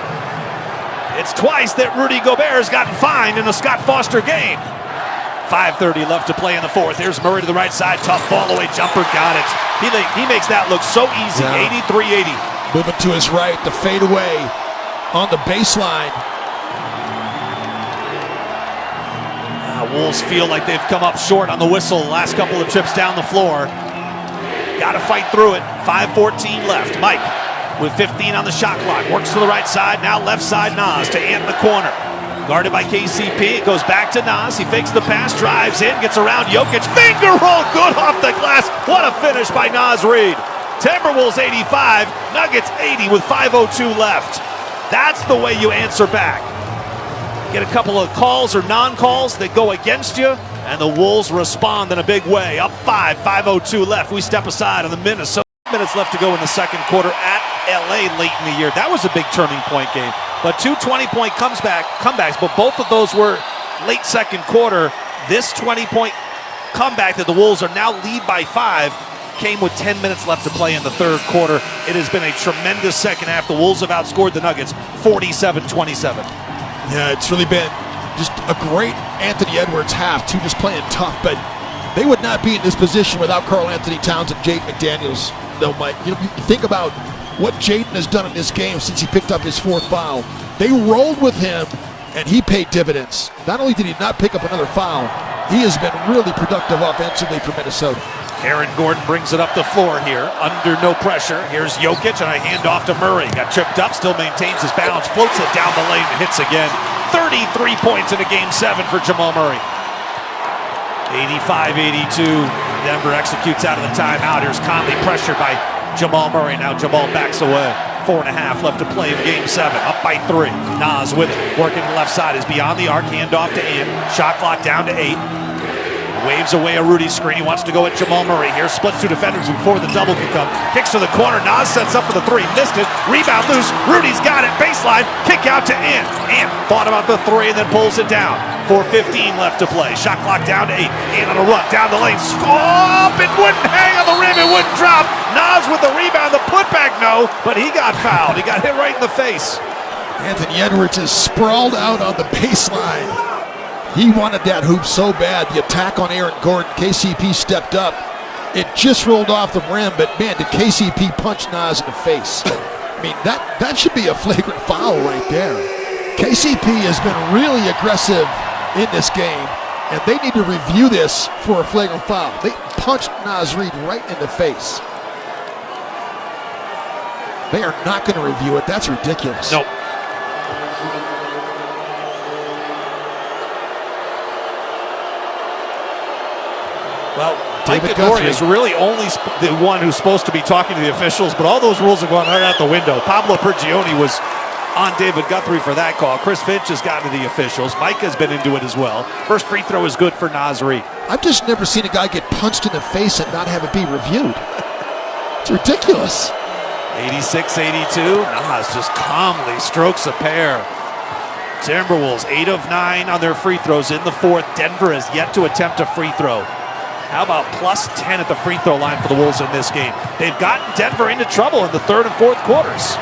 It's twice that Rudy Gobert has gotten fined in a Scott Foster game. 5:30 left to play in the fourth. Here's Murray to the right side. Tough fall-away jumper. Got it. He makes that look so easy. Yeah. 83-80. Moving to his right, the fadeaway on the baseline. Wolves feel like they've come up short on the whistle the last couple of trips down the floor. Got to fight through it. 5:14 left. Mike with 15 on the shot clock. Works to the right side. Now left side, Nas to Ant in the corner. Guarded by KCP. It goes back to Nas. He fakes the pass, drives in, gets around Jokic. Finger roll, good off the glass. What a finish by Naz Reid. Timberwolves 85, Nuggets 80 with 5:02 left. That's the way you answer back. Get a couple of calls or non-calls that go against you, and the Wolves respond in a big way. Up 5:02 left. We step aside on the Minnesota. Minutes left to go in the second quarter at LA late in the year. That was a big turning point game. But two 20-point comebacks, but both of those were late second quarter. This 20-point comeback that the Wolves are now lead by 5 came with 10 minutes left to play in the third quarter. It has been a tremendous second half. The Wolves have outscored the Nuggets 47-27. Yeah, it's really been just a great Anthony Edwards half, too, just playing tough. But they would not be in this position without Karl Anthony Towns and Jaden McDaniels, though, Mike. You think about what Jaden has done in this game since he picked up his fourth foul. They rolled with him, and he paid dividends. Not only did he not pick up another foul, he has been really productive offensively for Minnesota. Aaron Gordon brings it up the floor here, under no pressure. Here's Jokic, and a handoff to Murray. Got tripped up, still maintains his balance, floats it down the lane, and hits again. 33 points in a Game 7 for Jamal Murray. 85-82. Denver executes out of the timeout. Here's Conley pressured by Jamal Murray. Now Jamal backs away. 4.5 left to play in Game 7. Up by 3. Nas with it. Working the left side is beyond the arc. Handoff to Ant. Shot clock down to 8. Waves away a Rudy screen. He wants to go at Jamal Murray. Here splits two defenders before the double can come. Kicks to the corner. Nas sets up for the 3. Missed it. Rebound loose. Rudy's got it. Baseline. Kick out to Ant. Ant thought about the 3 and then pulls it down. 4:15 left to play. Shot clock down to 8. Ant on a run down the lane. Stop! It wouldn't hang on the rim. It wouldn't drop. Nas with the rebound. The putback, no. But he got fouled. He got hit right in the face. Anthony Edwards is sprawled out on the baseline. He wanted that hoop so bad. The attack on Aaron Gordon. KCP stepped up. It just rolled off the rim, but man, did KCP punch Nas in the face. I mean, that should be a flagrant foul right there. KCP has been really aggressive in this game, and they need to review this for a flagrant foul. They punched Naz Reid right in the face. They are not going to review it. That's ridiculous. Nope. Well, Mike Adori is really only the one who's supposed to be talking to the officials, but all those rules are going right out the window. Pablo Prigioni was on David Guthrie for that call. Chris Finch has gotten to the officials. Mike has been into it as well. First free throw is good for Naz Reid. I've just never seen a guy get punched in the face and not have it be reviewed. It's ridiculous. 86-82. Nas just calmly strokes a pair. Timberwolves 8 of 9 on their free throws in the fourth. Denver has yet to attempt a free throw. How about plus 10 at the free throw line for the Wolves in this game? They've gotten Denver into trouble in the third and fourth quarters,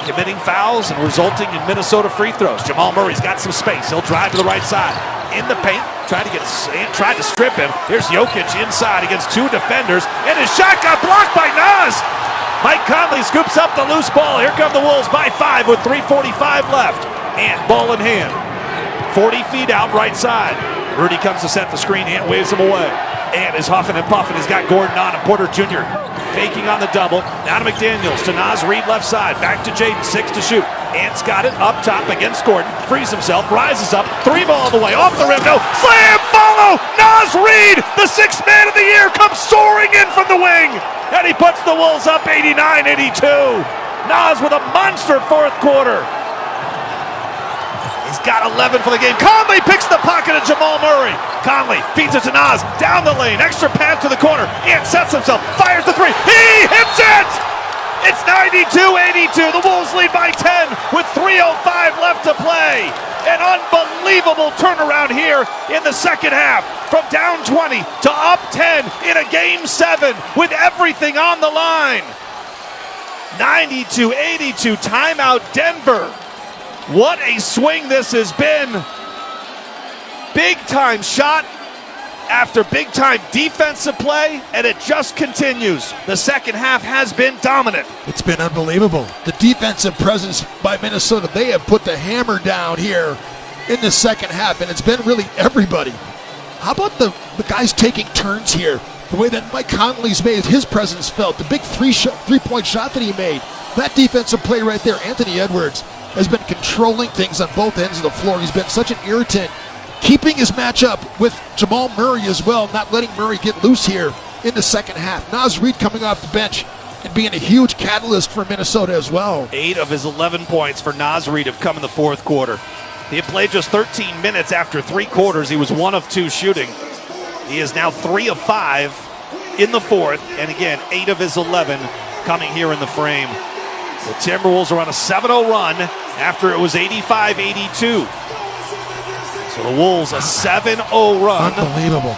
committing fouls and resulting in Minnesota free throws. Jamal Murray's got some space. He'll drive to the right side. In the paint, tried to strip him. Here's Jokic inside against 2 defenders, and his shot got blocked by Nas. Mike Conley scoops up the loose ball. Here come the Wolves by 5 with 3:45 left. Ant ball in hand. 40 feet out right side. Rudy comes to set the screen. Ant waves him away. Ant is huffing and puffing. He's got Gordon on him. Porter Jr. faking on the double. Now to McDaniels. To Naz Reid left side. Back to Jaden. 6 to shoot. Ant's got it up top against Gordon. Frees himself. Rises up. 3 ball on the way. Off the rim. No. Slam. Follow. Naz Reid, the 6th man of the year, comes soaring in from the wing. And he puts the Wolves up 89-82. Naz with a monster fourth quarter. He's got 11 for the game. Conley picks the pocket of Jamal Murray. Conley feeds it to Nas. Down the lane. Extra pass to the corner. Ant sets himself. Fires the 3. He hits it! It's 92-82. The Wolves lead by 10 with 3:05 left to play. An unbelievable turnaround here in the second half. From down 20 to up 10 in a Game 7 with everything on the line. 92-82. Timeout Denver. What a swing this has been. big time shot after big time defensive play, and it just continues. The second half has been dominant. It's been unbelievable. The defensive presence by Minnesota, they have put the hammer down here in the second half, and it's been really everybody. How about the guys taking turns here? The way that Mike Conley's made his presence felt, the big three-point shot that he made, that defensive play right there. Anthony Edwards has been controlling things on both ends of the floor. He's been such an irritant, keeping his matchup with Jamal Murray as well, not letting Murray get loose here in the second half. Naz Reid coming off the bench and being a huge catalyst for Minnesota as well. 8 of his 11 points for Naz Reid have come in the fourth quarter. He had played just 13 minutes after 3 quarters. He was 1 of 2 shooting. He is now 3 of 5 in the fourth, and again, 8 of his 11 coming here in the frame. The Timberwolves are on a 7-0 run after it was 85-82. So the Wolves, a 7-0 run. Unbelievable.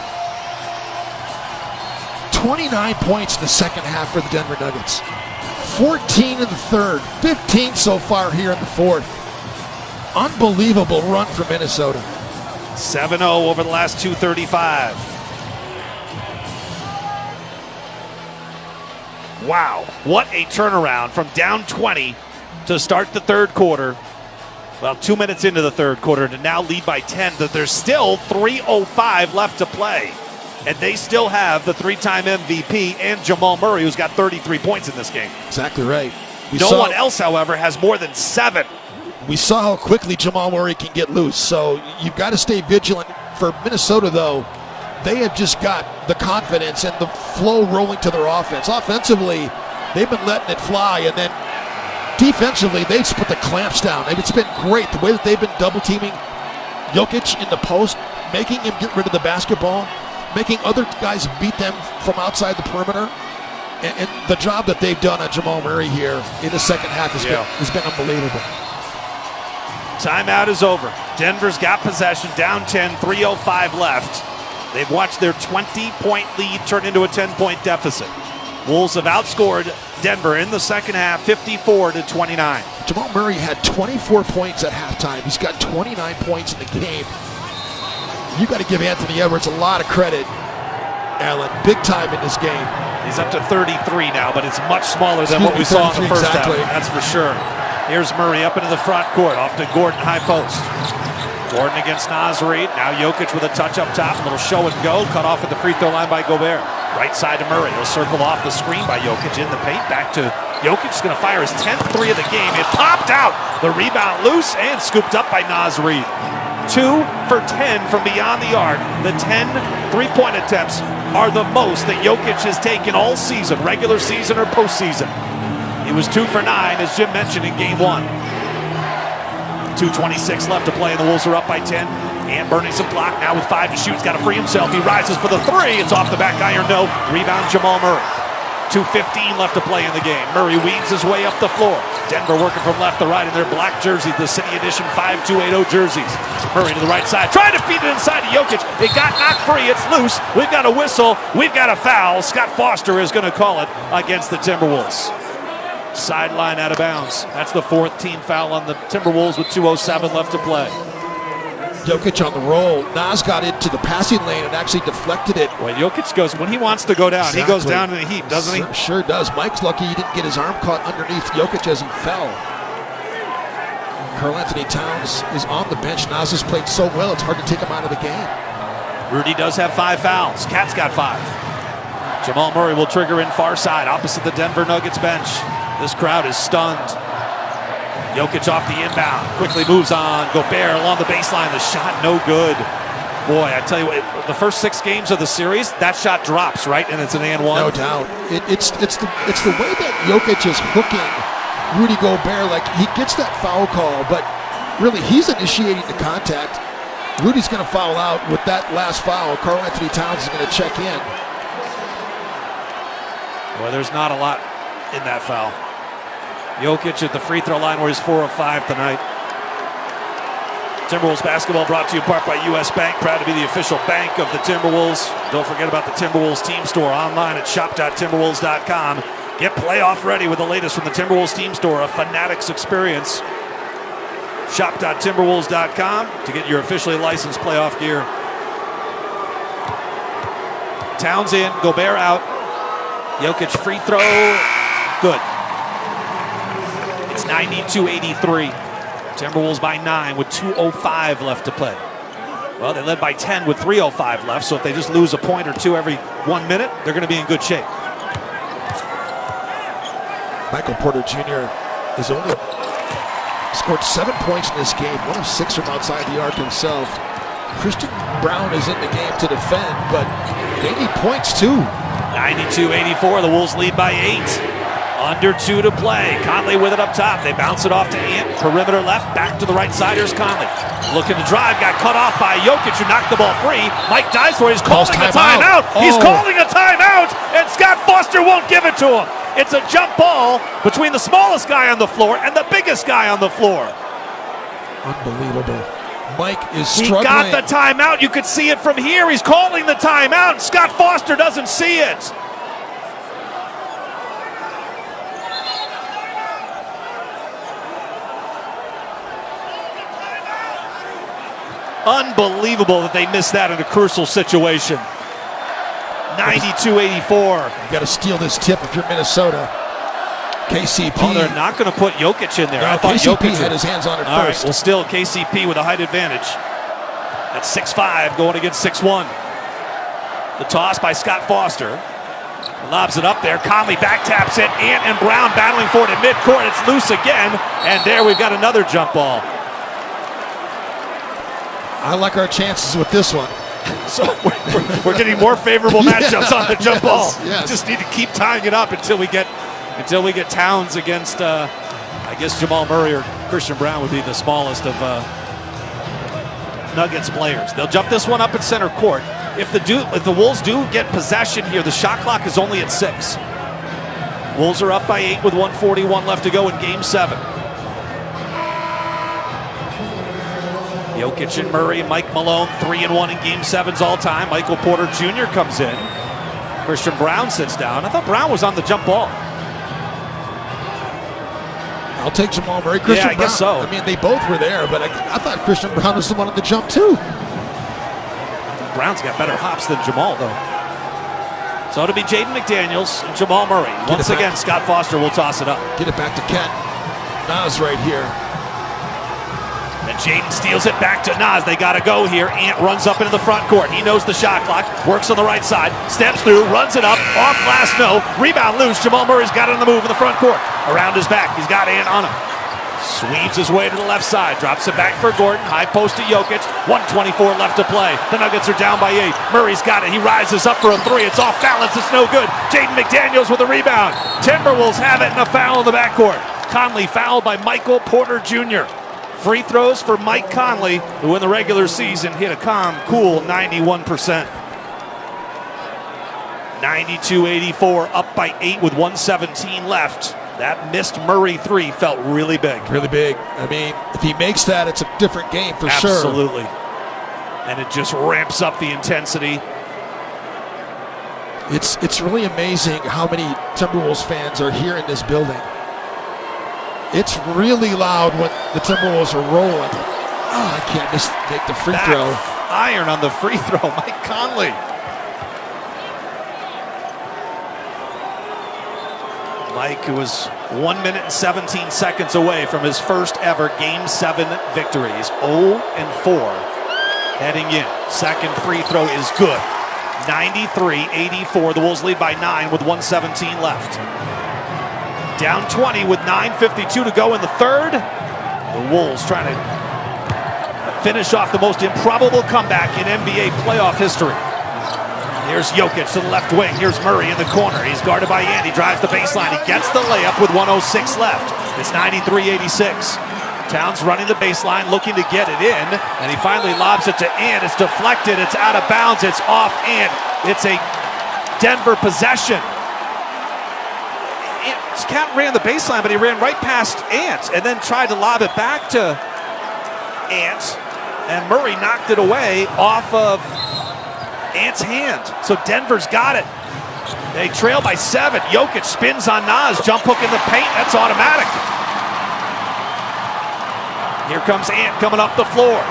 29 points in the second half for the Denver Nuggets. 14 in the third, 15 so far here in the fourth. Unbelievable run for Minnesota. 7-0 over the last 235. Wow, what a turnaround from down 20 to start the third quarter. Well, 2 minutes into the third quarter to now lead by 10. There's still 3:05 left to play. And they still have the 3-time MVP and Jamal Murray, who's got 33 points in this game. Exactly right. No one else, however, has more than 7. We saw how quickly Jamal Murray can get loose. So you've got to stay vigilant. For Minnesota, though, they have just got the confidence and the flow rolling to their offense. Offensively, they've been letting it fly, and then defensively, they've just put the clamps down. It's been great the way that they've been double-teaming Jokic in the post, making him get rid of the basketball, making other guys beat them from outside the perimeter. And the job that they've done on Jamal Murray here in the second half has been unbelievable. Timeout is over. Denver's got possession, down 10, 3:05 left. They've watched their 20-point lead turn into a 10-point deficit. Wolves have outscored Denver in the second half, 54-29. Jamal Murray had 24 points at halftime. He's got 29 points in the game. You got to give Anthony Edwards a lot of credit, Alan. Big time in this game. He's up to 33 now, but it's much smaller than what we saw in the first half. That's for sure. Here's Murray up into the front court, off to Gordon, high post. Gordon against Naz Reid. Now Jokic with a touch up top, a little show and go, cut off at the free throw line by Gobert. Right side to Murray. He'll circle off the screen by Jokic in the paint. Back to Jokic. He's going to fire his 10th three of the game. It popped out. The rebound loose and scooped up by Naz Reid. 2 for 10 from beyond the arc. The 10 three-point attempts are the most that Jokic has taken all season, regular season or postseason. He was 2 for 9, as Jim mentioned in game 1. 2:26 left to play, and the Wolves are up by 10. And burning some clock now with 5 to shoot. He's got to free himself. He rises for the 3. It's off the back iron, no. Rebound Jamal Murray. 2:15 left to play in the game. Murray weaves his way up the floor. Denver working from left to right in their black jersey, the City Edition 5280 jerseys. Murray to the right side, trying to feed it inside to Jokic. It got knocked free. It's loose. We've got a whistle. We've got a foul. Scott Foster is going to call it against the Timberwolves. Sideline out of bounds. That's the 4th team foul on the Timberwolves with 2:07 left to play. Jokic on the roll. Naz got into the passing lane and actually deflected it. When Jokic goes, when he wants to go down, He goes down in a heap, doesn't he? Sure does. Mike's lucky he didn't get his arm caught underneath Jokic as he fell. Karl Anthony Towns is on the bench. Naz has played so well, it's hard to take him out of the game. Rudy does have 5 fouls. Cat's got 5. Jamal Murray will trigger in far side, opposite the Denver Nuggets bench. This crowd is stunned. Jokic off the inbound, quickly moves on. Gobert along the baseline, the shot no good. Boy, I tell you what, the first 6 games of the series, that shot drops, right? And it's an and one. No doubt. It's the way that Jokic is hooking Rudy Gobert. Like, he gets that foul call, but really he's initiating the contact. Rudy's going to foul out with that last foul. Karl Anthony Towns is going to check in. Boy, there's not a lot in that foul. Jokic at the free throw line where he's 4 of 5 tonight. Timberwolves basketball brought to you in part by U.S. Bank, proud to be the official bank of the Timberwolves. Don't forget about the Timberwolves team store online at shop.timberwolves.com. Get playoff ready with the latest from the Timberwolves team store, a Fanatics experience. Shop.timberwolves.com to get your officially licensed playoff gear. Towns in, Gobert out. Jokic free throw, good. It's 92-83. Timberwolves by 9 with 2:05 left to play. Well, they led by 10 with 3:05 left, so if they just lose a point or two every 1 minute, they're going to be in good shape. Michael Porter Jr. has only scored 7 points in this game, 1 of 6 from outside the arc himself. Christian Brown is in the game to defend, but they need points too. 92-84, the Wolves lead by 8. Under 2 to play. Conley with it up top. They bounce it off to Ant. Perimeter left, back to the right side. Here's Conley. Looking to drive, got cut off by Jokic, who knocked the ball free. Mike dives for it. He's calling a timeout. He's calling a timeout, and Scott Foster won't give it to him. It's a jump ball between the smallest guy on the floor and the biggest guy on the floor. Unbelievable. Mike is struggling. He got the timeout. You could see it from here. He's calling the timeout. Scott Foster doesn't see it. Unbelievable that they missed that in a crucial situation. 92-84. You got to steal this tip if you're Minnesota. KCP. Oh, they're not going to put Jokic in there. No, I thought KCP Jokic had his hands on it all first. Right, well, still KCP with a height advantage. That's 6'5", going against 6'1". The toss by Scott Foster. Lobs it up there. Conley back taps it. Ant and Brown battling for it at midcourt. It's loose again. And there we've got another jump ball. I like our chances with this one. So we're getting more favorable matchups on the jump ball. Yes. Just need to keep tying it up until we get Towns against I guess Jamal Murray or Christian Brown would be the smallest of Nuggets players. They'll jump this one up at center court. If the Wolves do get possession here, the shot clock is only at 6. Wolves are up by 8 with 1:41 left to go in Game 7. Jokic and Murray and Mike Malone 3-1 in Game 7s all time. Michael Porter Jr. comes in. Christian Brown sits down. I thought Brown was on the jump ball. I'll take Jamal Murray. Christian I guess Brown. so. I mean, they both were there, but I thought Christian Brown was the one on the jump too. Brown's got better hops than Jamal, though. So it'll be Jaden McDaniels and Jamal Murray. Once again, Scott Foster will toss it up. Get it back to Kent. Nas right here. And Jaden steals it back to Nas. They got to go here. Ant runs up into the front court. He knows the shot clock. Works on the right side. Steps through. Runs it up. Off glass, no. Rebound loose. Jamal Murray's got it on the move in the front court. Around his back. He's got Ant on him. Sweeps his way to the left side. Drops it back for Gordon. High post to Jokic. 1:24 left to play. The Nuggets are down by 8. Murray's got it. He rises up for a 3. It's off balance. It's no good. Jaden McDaniels with a rebound. Timberwolves have it and a foul in the backcourt. Conley fouled by Michael Porter Jr. Free throws for Mike Conley, who in the regular season hit a calm, cool 91%. 92-84, up by 8 with 1:17 left. That missed Murray 3 felt really big. Really big. I mean, if he makes that, it's a different game for sure. Absolutely. And it just ramps up the intensity. It's really amazing how many Timberwolves fans are here in this building. It's really loud when the Timberwolves are rolling. Oh, I can't make the free throw. Iron on the free throw, Mike Conley. Mike, who was 1 minute and 17 seconds away from his first ever Game 7 victory. He's 0-4 heading in. Second free throw is good. 93-84. The Wolves lead by 9 with 1:17 left. Down 20 with 9:52 to go in the third. The Wolves trying to finish off the most improbable comeback in NBA playoff history. Here's Jokic to the left wing. Here's Murray in the corner. He's guarded by Ant. He drives the baseline. He gets the layup with 1:06 left. It's 93-86. Towns running the baseline, looking to get it in, and he finally lobs it to Ant. It's deflected. It's out of bounds. It's off Ant. It's a Denver possession. Ant ran the baseline, but he ran right past Ant and then tried to lob it back to Ant, and Murray knocked it away off of Ant's hand. So Denver's got it. They trail by 7. Jokic spins on Nas. Jump hook in the paint. That's automatic. Here comes Ant coming up the floor.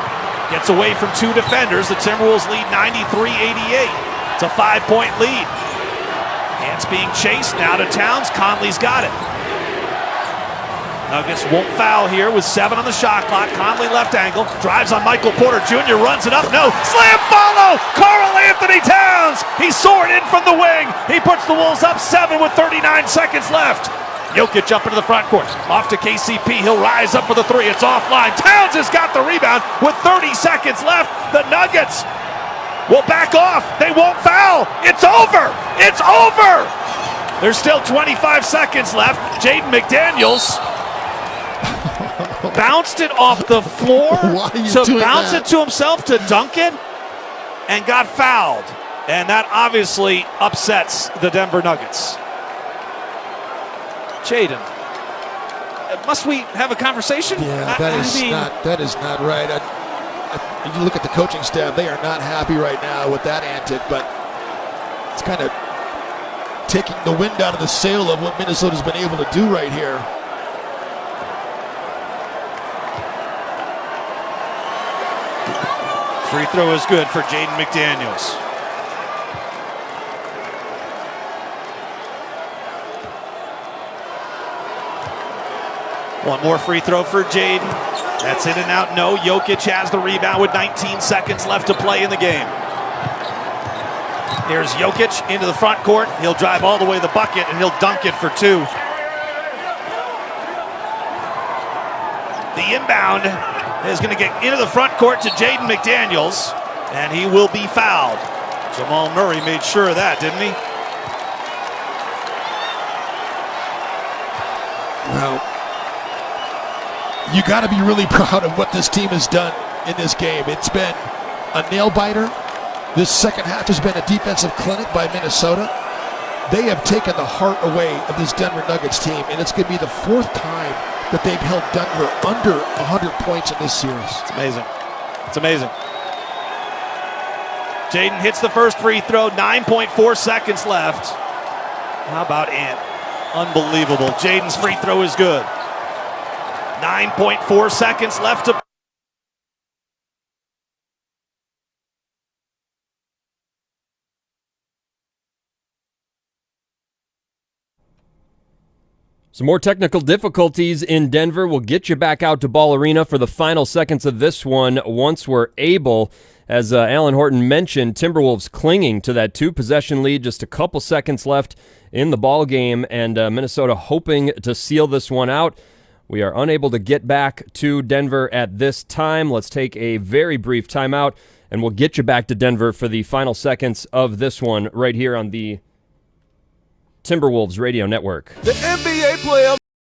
Gets away from two defenders. The Timberwolves lead 93-88. It's a 5-point lead. Ant's being chased now to Towns. Conley's got it. Nuggets won't foul here with 7 on the shot clock. Conley left angle, drives on Michael Porter Jr., runs it up, no, slam follow! Karl Anthony Towns! He soared in from the wing. He puts the Wolves up 7 with 39 seconds left. Jokic up into the front court, off to KCP. He'll rise up for the 3. It's offline. Towns has got the rebound with 30 seconds left. The Nuggets will back off. They won't foul. It's over. It's over. There's still 25 seconds left. Jaden McDaniels bounced it off the floor to bounce it to himself to dunk it and got fouled. And that obviously upsets the Denver Nuggets. Jaden, must we have a conversation? Yeah, that is not right. You look at the coaching staff; they are not happy right now with that antic. But it's kind of taking the wind out of the sail of what Minnesota's been able to do right here. Free throw is good for Jaden McDaniels. One more free throw for Jaden. That's in and out. No, Jokic has the rebound with 19 seconds left to play in the game. Here's Jokic into the front court. He'll drive all the way to the bucket and he'll dunk it for 2. The inbound is going to get into the front court to Jaden McDaniels, and he will be fouled. Jamal Murray made sure of that, didn't he? Well, you got to be really proud of what this team has done in this game. It's been a nail-biter. This second half has been a defensive clinic by Minnesota. They have taken the heart away of this Denver Nuggets team, and it's going to be the 4th time that they've held Denver under 100 points in this series. It's amazing. It's amazing. Jaden hits the first free throw, 9.4 seconds left. How about Ant? Unbelievable. Jaden's free throw is good. 9.4 seconds left to Some more technical difficulties in Denver. We'll get you back out to Ball Arena for the final seconds of this one once we're able. As Alan Horton mentioned, Timberwolves clinging to that 2-possession lead, just a couple seconds left in the ball game, and Minnesota hoping to seal this one out. We are unable to get back to Denver at this time. Let's take a very brief timeout, and we'll get you back to Denver for the final seconds of this one right here on the Timberwolves Radio Network. The NBA playoffs